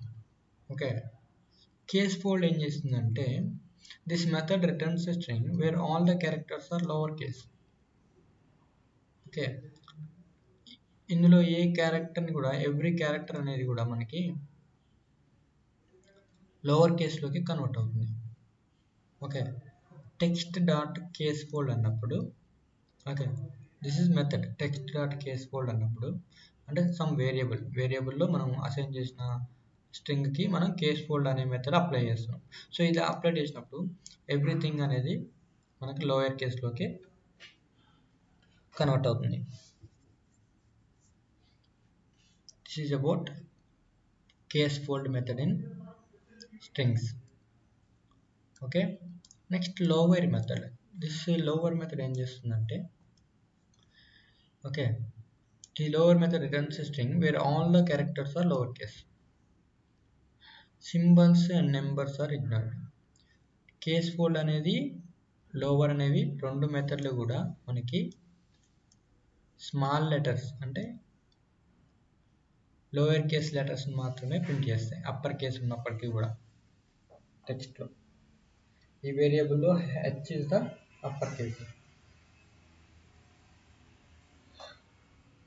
Okay, case fold ఏం చేస్తుందంటే this method returns a string where all the characters are lower case. Okay, ఇందులో ఏ క్యారెక్టర్ని కూడా ఎవ్రీ క్యారెక్టర్ అనేది కూడా మనకి లోవర్ కేస్లోకి కన్వర్ట్ అవుతుంది. Okay, text dot case fold అన్నప్పుడు, okay this is method text dot case fold అన్నప్పుడు అంటే సమ్ వేరియబుల్లో మనం అసైన్ చేసిన స్ట్రింగ్కి మనం కేస్ ఫోల్డ్ అనే మెథడ్ అప్లై చేస్తున్నాం. సో ఇది అప్లై చేసినప్పుడు ఎవ్రీథింగ్ అనేది మనకి లోయర్ కేస్లోకి కన్వర్ట్ అవుతుంది. This is about case fold method in strings. Okay, next lower method. This lower method ఏం చేస్తుందంటే, okay the lower method returns a string where all the characters are lowercase. Symbols and numbers are ignored. Case fold అనేది lower అనేవి రెండు మెథడ్లు కూడా మనకి small letters అంటే lower case letters మాత్రమే ప్రింట్ చేస్తాయి, అప్పర్ కేస్ ఉన్నప్పటికీ కూడా టెక్స్ట్లో. ఈ వేరియబుల్లో h is the upper case.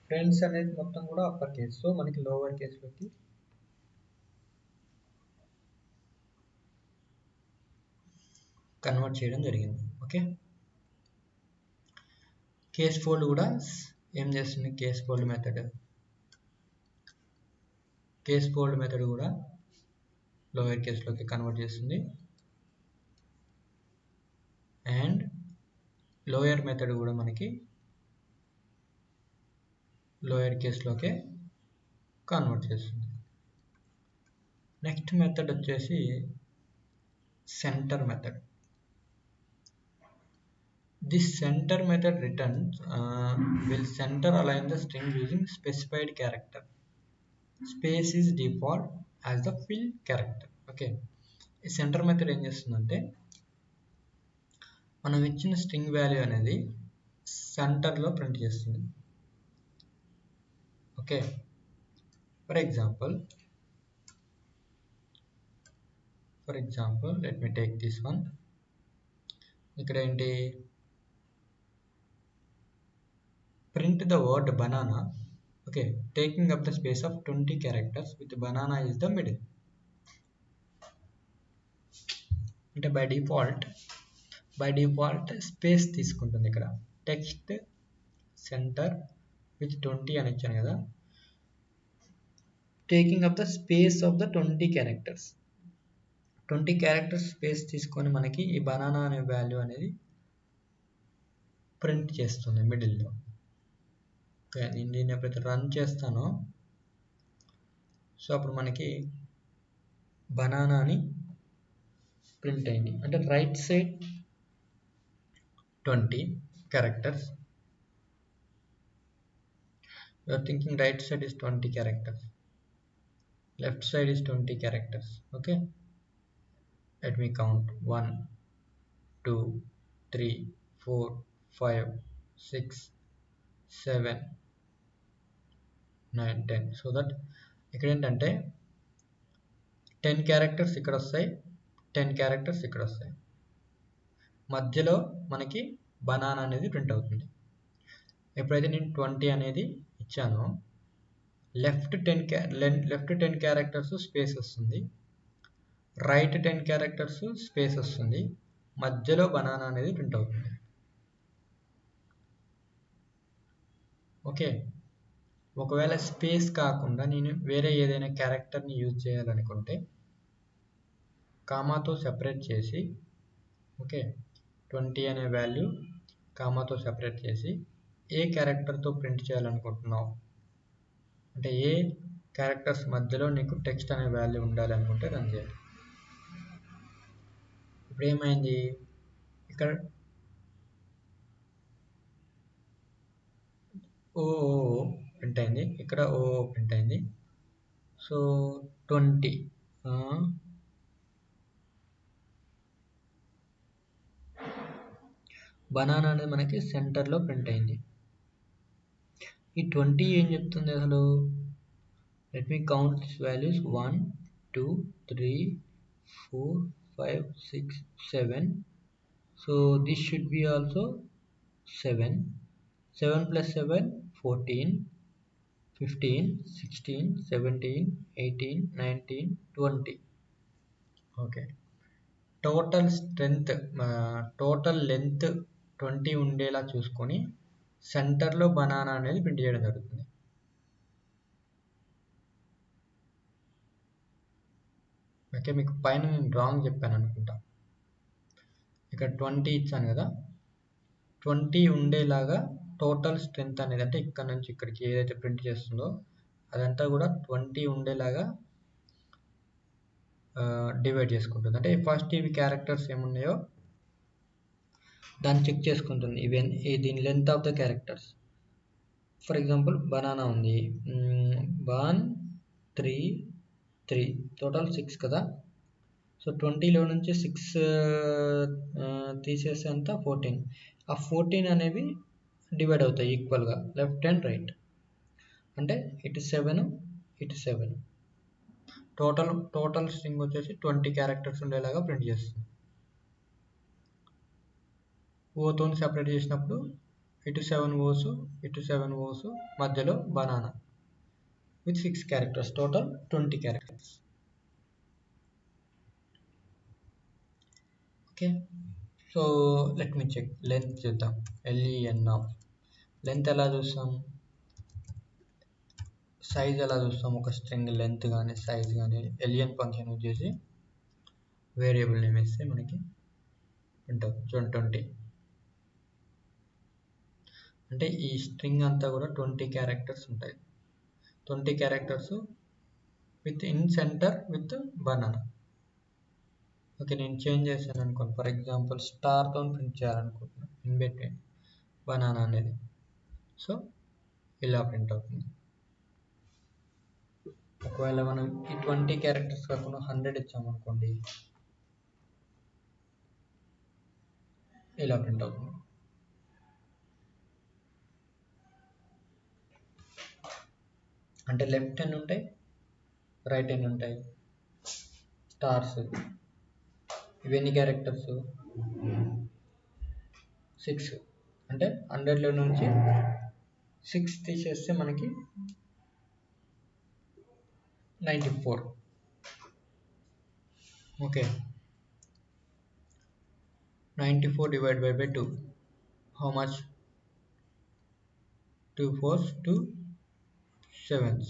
Friends అనేది మొత్తం కూడా అప్పర్ కేస్, సో మనకి లోవర్ కేస్లోకి కన్వర్ట్ చేయడం జరిగింది. ఓకే, కేస్ ఫోల్డ్ కూడా ఏం చేస్తుంది, కేస్ ఫోల్డ్ మెథడ్ కూడా లోయర్ కేస్లోకి కన్వర్ట్ చేస్తుంది. అండ్ లోయర్ మెథడ్ కూడా మనకి లోయర్ కేస్లోకే కన్వర్ట్ చేస్తుంది. నెక్స్ట్ మెథడ్ వచ్చేసి centre method. This center method returns will center align the string using specified character. Space is default as the fill character. Okay, ఈ centre method ఏం చేస్తుందంటే మనం ఇచ్చిన స్ట్రింగ్ వాల్యూ అనేది సెంటర్లో ప్రింట్ చేస్తుంది. Okay, for example let me take this one. ఇక్కడ ఏంటి, print the word banana, okay, taking up the space of 20 characters with banana is the middle. అంటే బై డిఫాల్ట్ స్పేస్ తీసుకుంటుంది. ఇక్కడ టెక్స్ట్ సెంటర్ విత్ 20 అని ఇచ్చాను కదా, taking up the space of the 20 characters space తీసుకొని మనకి ఈ బనానా అనే వాల్యూ అనేది ప్రింట్ చేస్తుంది మిడిల్లో. ఓకే, నేను ఎప్పుడైతే రన్ చేస్తానో సో అప్పుడు మనకి బనానా అని ప్రింట్ అయింది. అంటే right side 20 characters, you are thinking right side is 20 characters, left side is 20 characters. Okay, let me count 1 2 3 4 5 6 7 9 10. So that ఇక్కడ ఏంటంటే 10 క్యారెక్టర్స్ ఇక్కడ వస్తాయి, 10 క్యారెక్టర్స్ ఇక్కడ వస్తాయి, మధ్యలో మనకి బనానా అనేది ప్రింట్ అవుతుంది. ఎప్పుడైతే నేను 20 అనేది ఇచ్చానో లెఫ్ట్ 10 క్యారెక్టర్స్ స్పేస్ వస్తుంది, రైట్ 10 క్యారెక్టర్స్ స్పేస్ వస్తుంది, మధ్యలో బనానా అనేది ప్రింట్ అవుతుంది. ఓకే, ఒకవేళ స్పేస్ కాకుండా నేను వేరే ఏదైనా క్యారెక్టర్ని యూజ్ చేయాలనుకుంటే కామాతో సెపరేట్ చేసి, ఓకే 20 అనే వాల్యూ కామాతో సెపరేట్ చేసి ఏ క్యారెక్టర్తో ప్రింట్ చేయాలనుకుంటున్నావు అంటే ఏ క్యారెక్టర్స్ మధ్యలో నీకు టెక్స్ట్ అనే వాల్యూ ఉండాలి అనుకుంటే రన్ చేయాలి. ఇప్పుడు ఏమైంది, ఇక్కడ ఓ ప్రింట్ అయింది, ఇక్కడ ఓ ప్రింట్ అయింది. సో 20 బనానా అనేది మనకి సెంటర్లో ప్రింట్ అయింది. ఈ 20 ఏం చెప్తుంది, అసలు let me count these values 1 2 3 4 5 6 7. So this should be also 7. 7 plus 7 14, 15, 16, 17, 18, 19, 20. Okay, total strength total length 20 ఉండేలా చూసుకొని సెంటర్లో బనానా అనేది ప్రింట్ చేయడం జరుగుతుంది. ఓకే, మీకు పైన నేను రాంగ్ చెప్పాను అనుకుంటా. ఇక్కడ 20 ఇచ్చాను కదా, 20 ఉండేలాగా టోటల్ స్ట్రెంత్ అనేది, అంటే ఇక్కడ నుంచి ఇక్కడికి ఏదైతే ప్రింట్ చేస్తుందో అదంతా కూడా 20 ఉండేలాగా డివైడ్ చేసుకుంటుంది. అంటే ఫస్ట్ ఇవి క్యారెక్టర్స్ ఏమున్నాయో దాన్ని చెక్ చేసుకుంటుంది. దీని length of the characters. For example banana ఉంది, 1 3 3 టోటల్ 6 కదా. సో 20లో నుంచి 6 తీసేస్తే అంత 14. ఆ 14 అనేవి డివైడ్ అవుతాయి ఈక్వల్గా లెఫ్ట్ అండ్ రైట్. అంటే ఇటు 7 ఇటు 7. టోటల్ స్ట్రింగ్ వచ్చేసి 20 క్యారెక్టర్స్ ఉండేలాగా ప్రింట్ చేస్తుంది. ఓతో సెపరేట్ చేసినప్పుడు ఇటు 7 ఓస్ ఇటు 7 ఓస్, మధ్యలో banana with 6 characters, total 20 characters. Okay, so let me check length చూద్దాం. LEN ఆఫ్ లెంత్ ఎలా చూస్తాం, సైజ్ ఎలా చూస్తాం. ఒక స్ట్రింగ్ లెంత్ కానీ సైజ్ కానీ LEN ఫంక్షన్ యూజ్ చేసి వేరియబుల్ నేమ్ ఇస్తే మనకి ప్రింట్ అవుతుంది. చూడండి 20. అంటే ఈ స్ట్రింగ్ అంతా కూడా 20 క్యారెక్టర్స్ ఉంటాయి. 20 characters with in centre with banana. Okay, నేను చేంజ్ చేశాను అనుకోండి. ఫర్ ఎగ్జాంపుల్ స్టార్తో ప్రింట్ చేయాలనుకుంటున్నాను ఇన్ బిట్వీన్ బనానా అనేది. సో ఇలా ప్రింట్ అవుతుంది. ఒకవేళ మనం ఈ 20 క్యారెక్టర్స్ కాకుండా 100 ఇచ్చామనుకోండి, ఇలా ప్రింట్ అవుతుంది. అంటే లెఫ్ట్ హ్యాండ్ ఉంటాయి, రైట్ హ్యాండ్ ఉంటాయి, స్టార్స్. ఇవన్నీ క్యారెక్టర్స్ 6. అంటే 100లో నుంచి 6 తీసేస్తే మనకి 94. Okay, 94 divided by 2. How much? 2 4s 2 7s.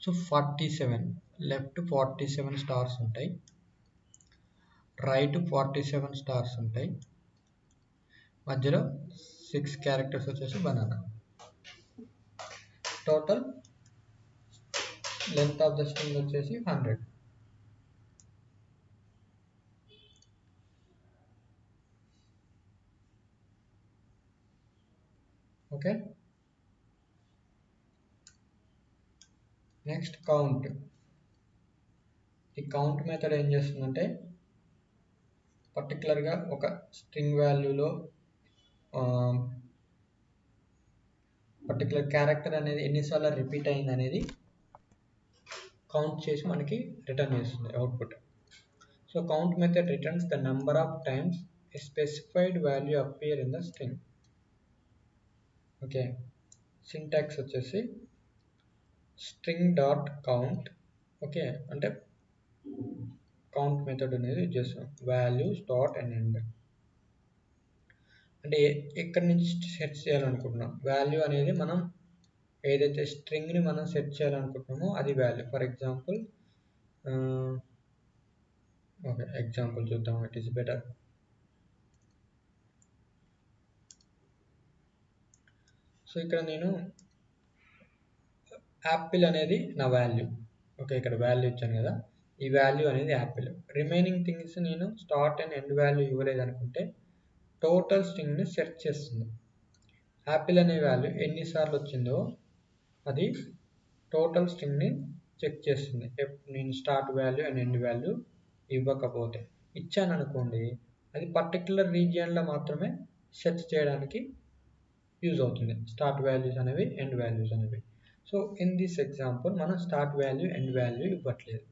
So 47. Left 47 stars ఉంటాయి, రైట్ 47 స్టార్స్ ఉంటాయి, మధ్యలో 6 క్యారెక్టర్స్ వచ్చేసి banana. Total length of the string వచ్చేసి 100. Okay, next count. ఈ కౌంట్ మెథడ్ ఏం చేస్తుందంటే పర్టికులర్గా ఒక స్ట్రింగ్ వాల్యూలో పర్టికులర్ క్యారెక్టర్ అనేది ఎన్నిసార్లు రిపీట్ అయింది అనేది కౌంట్ చేసి మనకి రిటర్న్ చేస్తుంది output. So count method returns the number of times a specified value appear in the string. Okay, syntax వచ్చేసి string డాట్ కౌంట్. ఓకే, అంటే కౌంట్ మెథడ్ అనేది యూజ్ చేస్తాం. Values dot and end. అంటే ఎక్కడి నుంచి సెట్ చేయాలనుకుంటున్నాం value అనేది, మనం ఏదైతే స్ట్రింగ్ని మనం సెట్ చేయాలనుకుంటున్నామో అది value. For example okay, example చూద్దాం, ఇట్ ఈస్ బెటర్. సో ఇక్కడ నేను యాపిల్ అనేది నా వాల్యూ. ఓకే, ఇక్కడ వాల్యూ ఇచ్చాను కదా, ఈ వాల్యూ అనేది యాపిల్. రిమైనింగ్ థింగ్స్ నేను స్టార్ట్ అండ్ ఎండ్ వాల్యూ ఇవ్వలేదు అనుకుంటే టోటల్ స్ట్రింగ్ని సెర్చ్ చేస్తుంది. యాపిల్ అనే వాల్యూ ఎన్నిసార్లు వచ్చిందో అది టోటల్ స్ట్రింగ్ని చెక్ చేస్తుంది. నేను start value and end value ఇవ్వకపోతే. ఇచ్చాను అనుకోండి, అది పర్టికులర్ రీజియన్లో మాత్రమే సెర్చ్ చేయడానికి యూజ్ అవుతుంది, స్టార్ట్ వాల్యూస్ అనేవి ఎండ్ వాల్యూస్ అనేవి. సో ఇన్ దిస్ ఎగ్జాంపుల్ మనం స్టార్ట్ వాల్యూ ఎండ్ వాల్యూ ఇవ్వట్లేదు.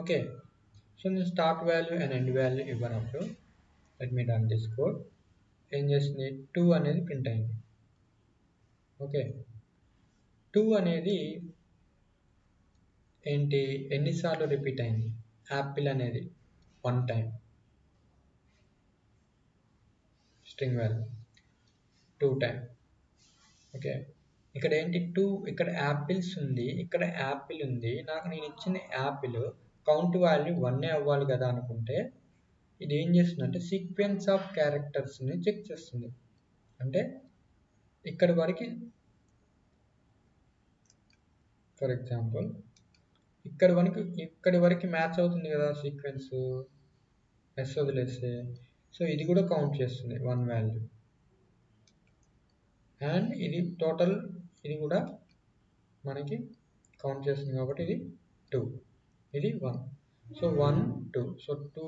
ఓకే, సో నేను start value and end value ఇవ్వనప్పుడు let me run this code. ఏం చేస్తుంది, 2 అనేది ప్రింట్ అయింది. ఓకే, 2 అనేది ఏంటి, ఎన్నిసార్లు రిపీట్ అయింది, యాపిల్ అనేది 1 time string value, 2 time. Okay, ఇక్కడ ఏంటి 2, ఇక్కడ యాపిల్స్ ఉంది, ఇక్కడ యాపిల్ ఉంది, నాకు నేను ఇచ్చిన యాపిల్ కౌంట్ వాల్యూ 1 అవ్వాలి కదా అనుకుంటే ఇది ఏం చేస్తుంది అంటే సీక్వెన్స్ ఆఫ్ క్యారెక్టర్స్ని చెక్ చేస్తుంది. అంటే ఇక్కడి వరకు, ఫర్ ఎగ్జాంపుల్ ఇక్కడి వరకు మ్యాచ్ అవుతుంది కదా సీక్వెన్స్, ఎస్ వదిలేస్తే. సో ఇది కూడా కౌంట్ చేస్తుంది 1 వాల్యూ, అండ్ ఇది టోటల్, ఇది కూడా మనకి కౌంట్ చేస్తుంది కాబట్టి ఇది 2, ఇది 1. సో 1 2, సో 2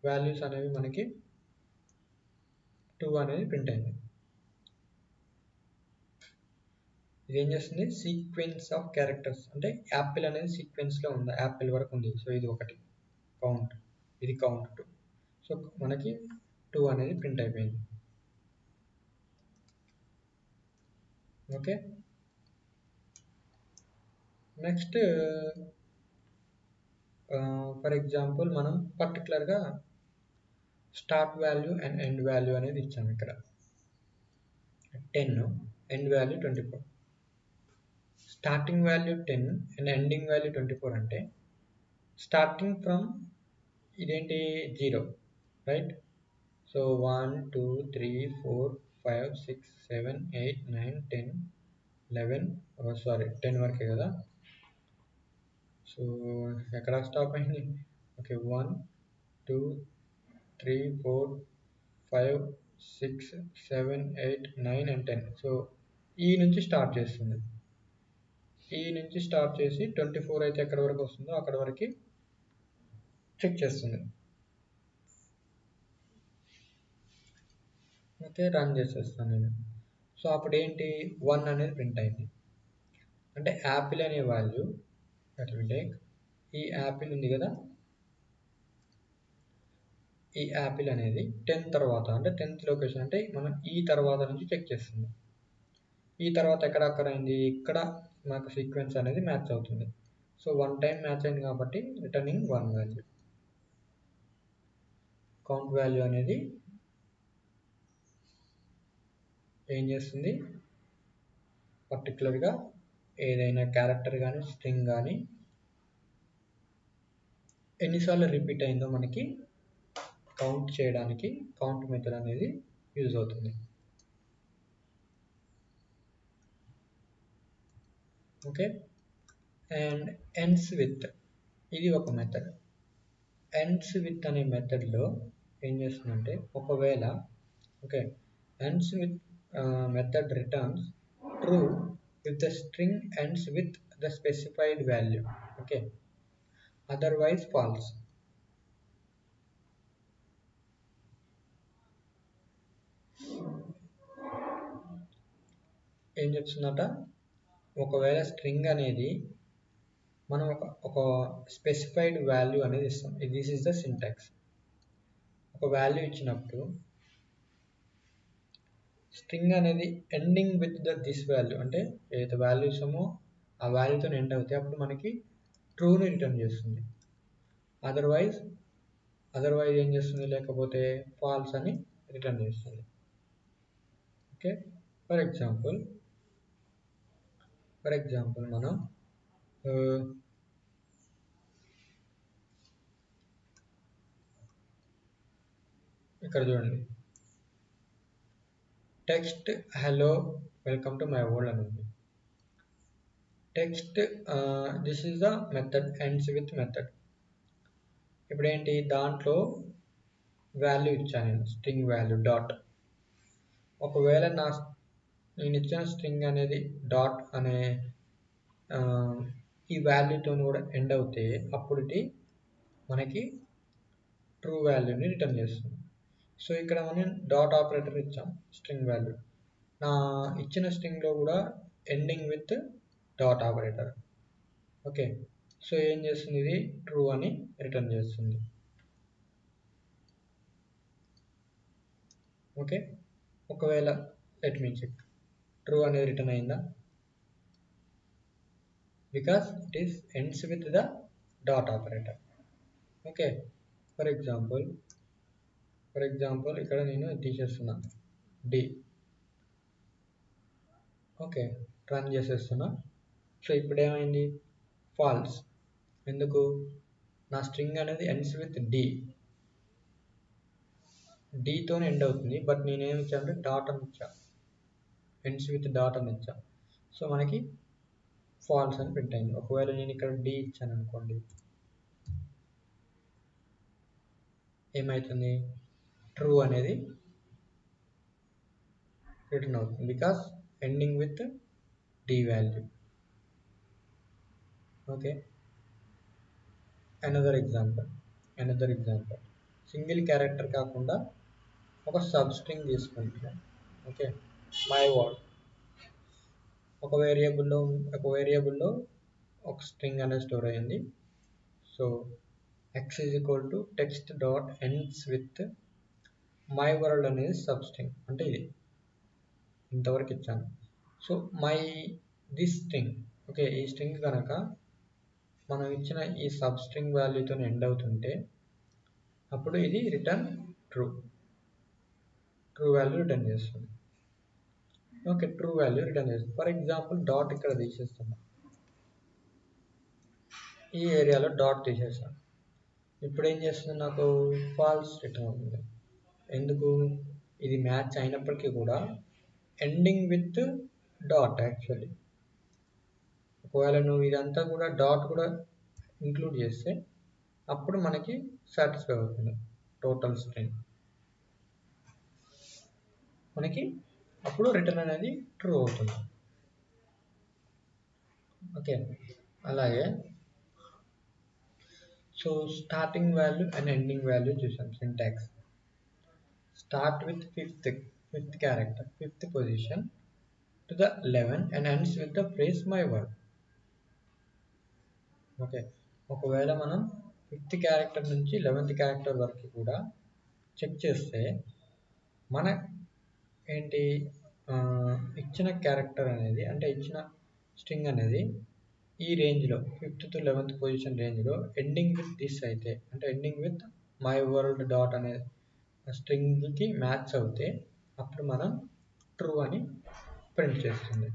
వాల్యూస్ అనేవి మనకి 2 అనేది ప్రింట్ అయింది. ఇది ఏం చేస్తుంది, సీక్వెన్స్ ఆఫ్ క్యారెక్టర్స్, అంటే యాపిల్ అనేది సీక్వెన్స్లో ఉంది, యాపిల్ వరకు ఉంది. సో ఇది ఒకటి కౌంట్, ఇది కౌంట్ 2. సో మనకి 2 అనేది ప్రింట్ అయిపోయింది. ఓకే, నెక్స్ట్ ఫర్ ఎగ్జాంపుల్ మనం పర్టికులర్గా start value and end value అనేది ఇచ్చాము. ఇక్కడ 10, end value 24. Starting value 10 and ending value 24 అంటే స్టార్టింగ్ ఫ్రమ్ ఇదేంటి 0, రైట్? సో 1 2 3 4 5 6 7 8 9 10 11, సారీ 10 వరకే కదా. సో ఎక్కడ స్టాప్ అయింది, ఓకే 1 2 3 4 5 6 7 8 9 and 10. సో ఈ నుంచి స్టార్ట్ చేస్తుంది, ఈ నుంచి స్టార్ట్ చేసి 24 అయితే ఎక్కడి వరకు వస్తుందో అక్కడ వరకు చెక్ చేస్తుంది. ఓకే, రన్ చేసేస్తాను నేను. సో అప్పుడు ఏంటి, 1 అనేది ప్రింట్ అయింది. అంటే యాపిల్ అనే వాల్యూ, ఈ యాపిల్ ఉంది కదా, ఈ యాపిల్ అనేది 10 తర్వాత, అంటే 10th లొకేషన్, అంటే మనం ఈ తర్వాత నుంచి చెక్ చేస్తుంది. ఈ తర్వాత ఎక్కడ అయింది, ఇక్కడ నాకు సీక్వెన్స్ అనేది మ్యాచ్ అవుతుంది. సో 1 టైం మ్యాచ్ అయింది కాబట్టి రిటర్నింగ్ 1 వాల్యూ. కౌంట్ వాల్యూ అనేది ఏం చేస్తుంది, పర్టికులర్గా ఏదైనా క్యారెక్టర్ కానీ స్ట్రింగ్ కానీ ఎన్నిసార్లు రిపీట్ అయిందో మనకి కౌంట్ చేయడానికి కౌంట్ మెథడ్ అనేది యూజ్ అవుతుంది. ఓకే, అండ్ ఎండ్స్ విత్, ఇది ఒక మెథడ్. ఎండ్స్ విత్ అనే మెథడ్లో ఏం చేస్తుందంటే ఒకవేళ, okay, ends with method returns true if the string ends with the specified value, okay, otherwise false. ఏం చెప్తుందట, ఒకవేళ స్ట్రింగ్ అనేది మనం ఒక స్పెసిఫైడ్ వాల్యూ అనేది ఇస్తాం, దిస్ ఈస్ ద సింటాక్స్. ఒక వాల్యూ ఇచ్చినప్పుడు స్ట్రింగ్ అనేది ఎండింగ్ విత్ దిస్ వాల్యూ, అంటే ఏదైతే వాల్యూ ఇస్తామో ఆ వాల్యూతో ఎండ్ అవుతాయి, అప్పుడు మనకి ట్రూని రిటర్న్ చేస్తుంది. అదర్వైజ్ ఏం చేస్తుంది, లేకపోతే ఫాల్స్ అని రిటర్న్ చేస్తుంది. ఓకే, ఫర్ ఎగ్జాంపుల్ మనం ఇక్కడ చూడండి, text hello welcome to my world అని ఉంది. Text, this is the method ends with method. ఇప్పుడు ఏంటి, దాంట్లో వాల్యూ ఇచ్చాను నేను, స్ట్రింగ్ వాల్యూ డాట్. ఒకవేళ నేను ఇచ్చిన స్ట్రింగ్ అనేది డాట్ అనే ఈ వాల్యూతో కూడా ఎండ్ అవుతే అప్పుడు ఇది మనకి ట్రూ వాల్యూని రిటర్న్ చేస్తుంది. సో ఇక్కడ మనం డాట్ ఆపరేటర్ ఇచ్చాం స్ట్రింగ్ వాల్యూ. నా ఇచ్చిన స్ట్రింగ్లో కూడా ending with dot operator. Okay, so ఏం చేస్తుంది, ఇది ట్రూ అని రిటర్న్ చేస్తుంది. ఓకే, ఒకవేళ లెట్ మీ చెక్, ట్రూ అనేది రిటర్న్ అయిందా, because it is ends with the dot operator. Okay, for example ఇక్కడ నేను తీసేస్తున్నా డి. ఓకే, రన్ చేసేస్తున్నా. సో ఇప్పుడు ఏమైంది, ఫాల్స్. ఎందుకు, నా స్ట్రింగ్ అనేది ఎండ్స్ విత్ డితోనే ఎండ్ అవుతుంది, బట్ నేనేమి ఇచ్చా అంటే డాట్ అని ఇచ్చా, ఎండ్స్ విత్ డాట్ అని ఇచ్చా. సో మనకి ఫాల్స్ అని ప్రింట్ అయింది. ఒకవేళ నేను ఇక్కడ డి ఇచ్చాను అనుకోండి, ఏమవుతుంది, ట్రూ అనేది రిటర్న్ అవుతుంది, because ending with d value. Okay, another example single character కాకుండా ఒక సబ్ స్ట్రింగ్ తీసుకుంటున్నాం. ఓకే, మై వర్డ్, ఒక వేరియబుల్లో ఒక స్ట్రింగ్ అనేది స్టోర్ అయ్యింది. So x is equal to text dot ends with my world అనేది సబ్ స్ట్రింగ్, అంటే ఇది ఇంతవరకు ఇచ్చాను. సో దిస్ స్ట్రింగ్, ఓకే, ఈ స్ట్రింగ్ కనుక మనం ఇచ్చిన ఈ సబ్ స్ట్రింగ్ వాల్యూతో ఎండ్ అవుతుంటే అప్పుడు ఇది రిటర్న్ ట్రూ వాల్యూ రిటర్న్ చేస్తుంది. ఓకే, ట్రూ వాల్యూ రిటర్న్ చేస్తుంది. ఫర్ ఎగ్జాంపుల్ డాట్ ఇక్కడ తీసేస్తున్నాం, ఈ ఏరియాలో డాట్ తీసేసాం. ఇప్పుడు ఏం చేస్తుంది, నాకు ఫాల్స్ రిటర్న్ అవుతుంది. ఎందుకు, ఇది మ్యాచ్ అయినప్పటికీ కూడా ఎండింగ్ విత్ డాట్. యాక్చువల్లీ ఒకవేళ నువ్వు ఇదంతా కూడా డాట్ కూడా ఇంక్లూడ్ చేస్తే అప్పుడు మనకి సాటిస్ఫై అవుతుంది టోటల్ స్ట్రింగ్, మనకి అప్పుడు రిటర్న్ అనేది ట్రూ అవుతుంది. ఓకే, అలాగే so starting value and ending value చూసాం. Syntax, start with fifth character, fifth position to the 11 and ends with the phrase my word. Okay, ఒకవేళ మనం 5th క్యారెక్టర్ నుంచి 11th క్యారెక్టర్ వరకు కూడా చెక్ చేస్తే మన ఏంటి, ఇచ్చిన క్యారెక్టర్ అనేది, అంటే ఇచ్చిన స్ట్రింగ్ అనేది ఈ రేంజ్లో 5th to 11th పొజిషన్ రేంజ్లో ఎండింగ్ విత్ దిస్ అయితే, అంటే ending with my world dot అనే స్ట్రింగ్కి మ్యాచ్ అవుతే అప్పుడు మనం ట్రూ అని ప్రింట్ చేస్తుంది,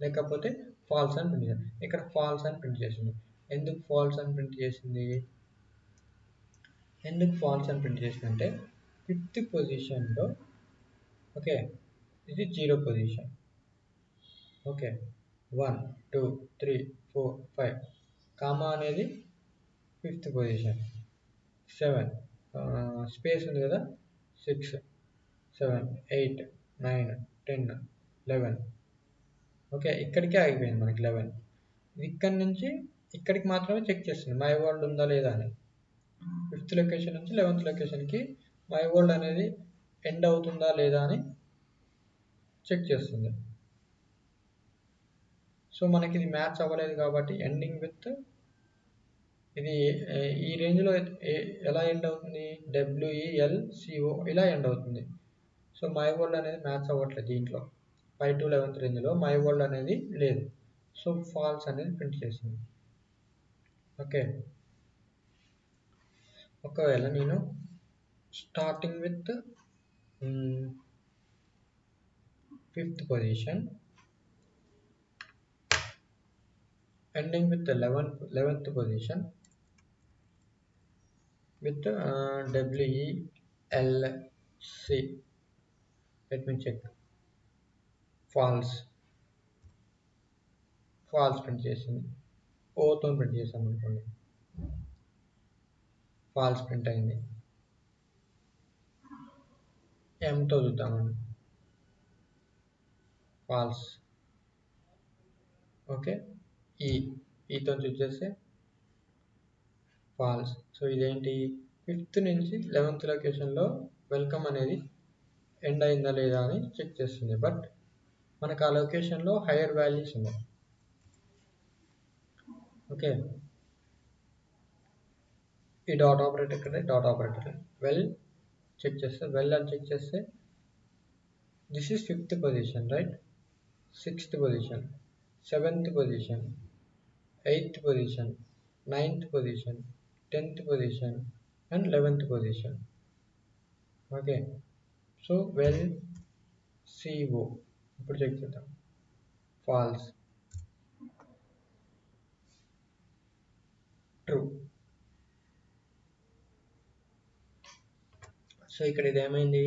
లేకపోతే ఫాల్స్ అని ప్రింట్ చేస్తుంది. ఇక్కడ ఫాల్స్ అని ప్రింట్ చేసింది. ఎందుకు ఫాల్స్ అని ప్రింట్ చేసింది, అంటే 5th పొజిషన్లో, ఓకే, ఇది 0 పొజిషన్. ఓకే, 1 2 3 4 5, కామా అనేది 5th పొజిషన్, 7 స్పేస్ ఉంది కదా, 6 7 8 9 10 11. ఓకే, ఇక్కడికే ఆగిపోయింది మనకి 11. ఇక్కడి నుంచి ఇక్కడికి మాత్రమే చెక్ చేస్తుంది మై వరల్డ్ ఉందా లేదా అని. 5th లొకేషన్ నుంచి 11th లొకేషన్కి మై వరల్డ్ అనేది ఎండ్ అవుతుందా లేదా అని చెక్ చేస్తుంది. సో మనకి ఇది మ్యాచ్ అవ్వలేదు కాబట్టి ఎండింగ్ విత్ ఇది ఈ రేంజ్లో ఎలా ఎండ్ అవుతుంది, WELCO ఇలా ఎండ్ అవుతుంది. సో మై వరల్డ్ అనేది మ్యాచ్ అవ్వట్లేదు దీంట్లో. 5 to 11th రేంజ్లో మై వరల్డ్ అనేది లేదు, సో ఫాల్స్ అనేది ప్రింట్ చేసింది. ఓకే, ఒకవేళ నేను starting with 5th position ending with the 11th position with WELC, let me check, false print చేసింది. ఓతో ప్రింట్ చేసాం అనుకోండి, ఫాల్స్ ప్రింట్ అయింది. ఎంతో చూద్దామండి, ఫాల్స్. ఓకే, ఈతో చూస్ చేస్తే ఫాల్స్. సో ఇదేంటి, 5th నుంచి 11th లొకేషన్లో వెల్కమ్ అనేది ఎండ్ అయిందా లేదా అని చెక్ చేస్తుంది. బట్ మనకు ఆ లొకేషన్లో హైయర్ వాల్యూస్ ఉన్నాయి. ఓకే, ఈ డాట్ ఆపరేటర్ ఇక్కడ డాట్ ఆపరేటర్ వెల్ చెక్ చేస్తే అని చెక్ చేస్తే this is 5th position, right? 6th position, 7th position, 8th position, 9th position, 10th position and 11th position. Okay, so well CO ఇప్పుడు check చేద్దాం. False, true. సో ఇక్కడ ఇది ఏమైంది?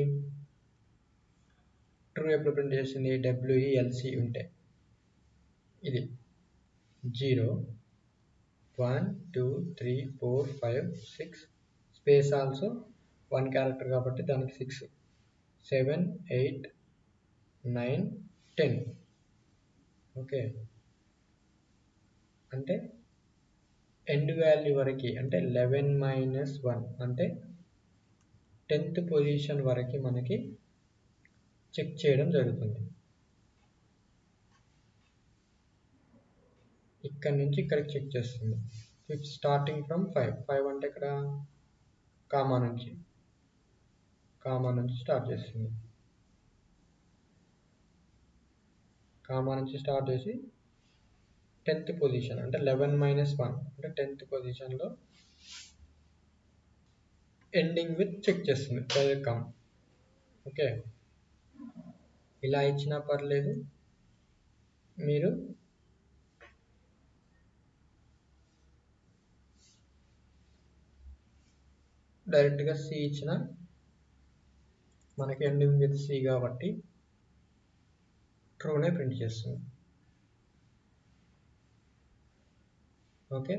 ట్రూ ఎప్పుడు ప్రింట్ చేసింది? WELC ఉంటే ఇది 0 1 2 3 4 5 6 స్పేస్ ఆల్సో 1 క్యారెక్టర్ కాబట్టి దానికి 6 7 8 9 10. ఓకే, అంటే ఎండ్ వాల్యూ వరకు అంటే 11 - 1 అంటే 10th పొజిషన్ వరకు మనకి చెక్ చేయడం జరుగుతుంది. ఇక్కడ నుంచి ఇక్కడికి చెక్ చేస్తుంది. స్టార్టింగ్ ఫ్రమ్ 5 అంటే ఇక్కడ కామా నుంచి స్టార్ట్ చేస్తుంది. కామా నుంచి స్టార్ట్ చేసి 10th పొజిషన్ అంటే 11 - 1 అంటే 10th పొజిషన్లో ఎండింగ్ విత్ చెక్ చేస్తుంది. వెల్కమ్. ఓకే, ఇలా ఇచ్చినా పర్లేదు, మీరు డైరెక్ట్గా C ఇచ్చిన మనకి ఎండింగ్ విత్ C కాబట్టి ట్రూనే ప్రింట్ చేస్తుంది. ఓకే,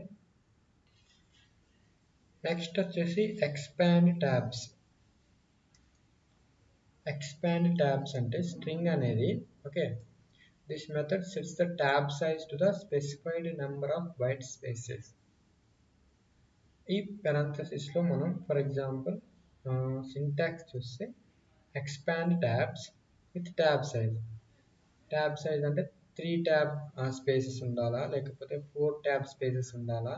నెక్స్ట్ వచ్చేసి ఎక్స్పాండ్ ట్యాబ్స్. ఎక్స్పాండ్ ట్యాబ్స్ అంటే స్ట్రింగ్ అనేది, okay, this method sets the tab size to the specified number off white spaces. ఈ పెరాంథసిస్లో మనం ఫర్ ఎగ్జాంపుల్ సింటాక్స్ చూస్తే expand tabs with tab size. Tab size అంటే 3 tab spaces ఉండాలా లేకపోతే 4 tab spaces ఉండాలా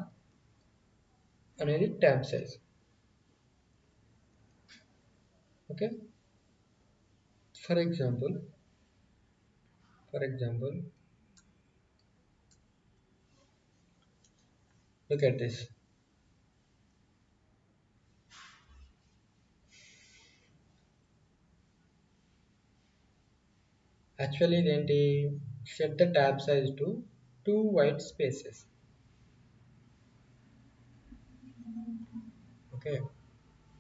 అనేది tab size. Okay, for example look at this. Actually ఇదేంటి? Set the tab size to 2 white spaces. Okay,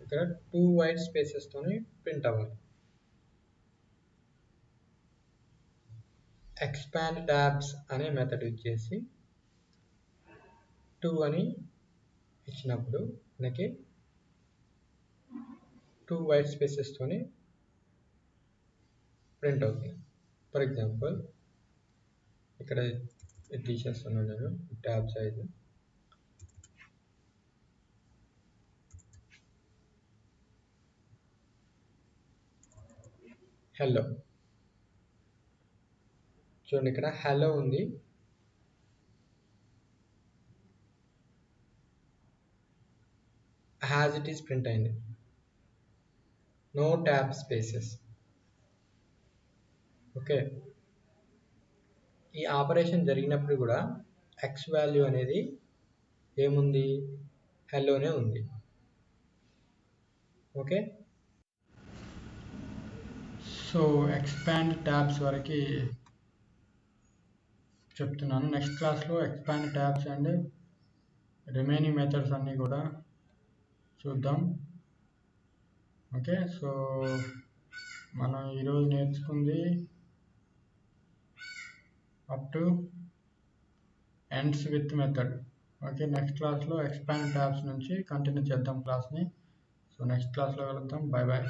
ఇక్కడ 2 white spaces తోని print అవ్వాలి. Expand tabs అనే మెథడ్ వచ్చేసి 2 అని ఇచ్చినప్పుడు మనకి 2 వైట్ స్పేసెస్ తోని ప్రింట్ అవుతుంది. ఫర్ ఎగ్జాంపుల్ ఇక్కడ తీసేస్తున్నాను నేను ట్యాబ్ సైజ్. హలో చూడండి, ఇక్కడ హలో ఉంది, హ్యాజ్ ఇట్ ఈస్ ప్రింట్ అయింది, నో ట్యాబ్ స్పేసెస్. ఓకే, ఈ ఆపరేషన్ జరిగినప్పుడు కూడా ఎక్స్ వాల్యూ అనేది ఏముంది? హలోనే ఉంది. ఓకే, సో ఎక్స్పాండ్ ట్యాబ్స్ వరకు చెప్తున్నాను. నెక్స్ట్ క్లాస్లో expand tabs and remaining methods అన్నీ కూడా చూద్దాం. ఓకే, సో మనం ఈరోజు నేర్చుకుంది up to ends with method. Okay, next క్లాస్లో ఎక్స్పాండ్ ట్యాబ్స్ నుంచి కంటిన్యూ చేద్దాం క్లాస్ని. సో నెక్స్ట్ క్లాస్లో కలుద్దాం. Bye bye.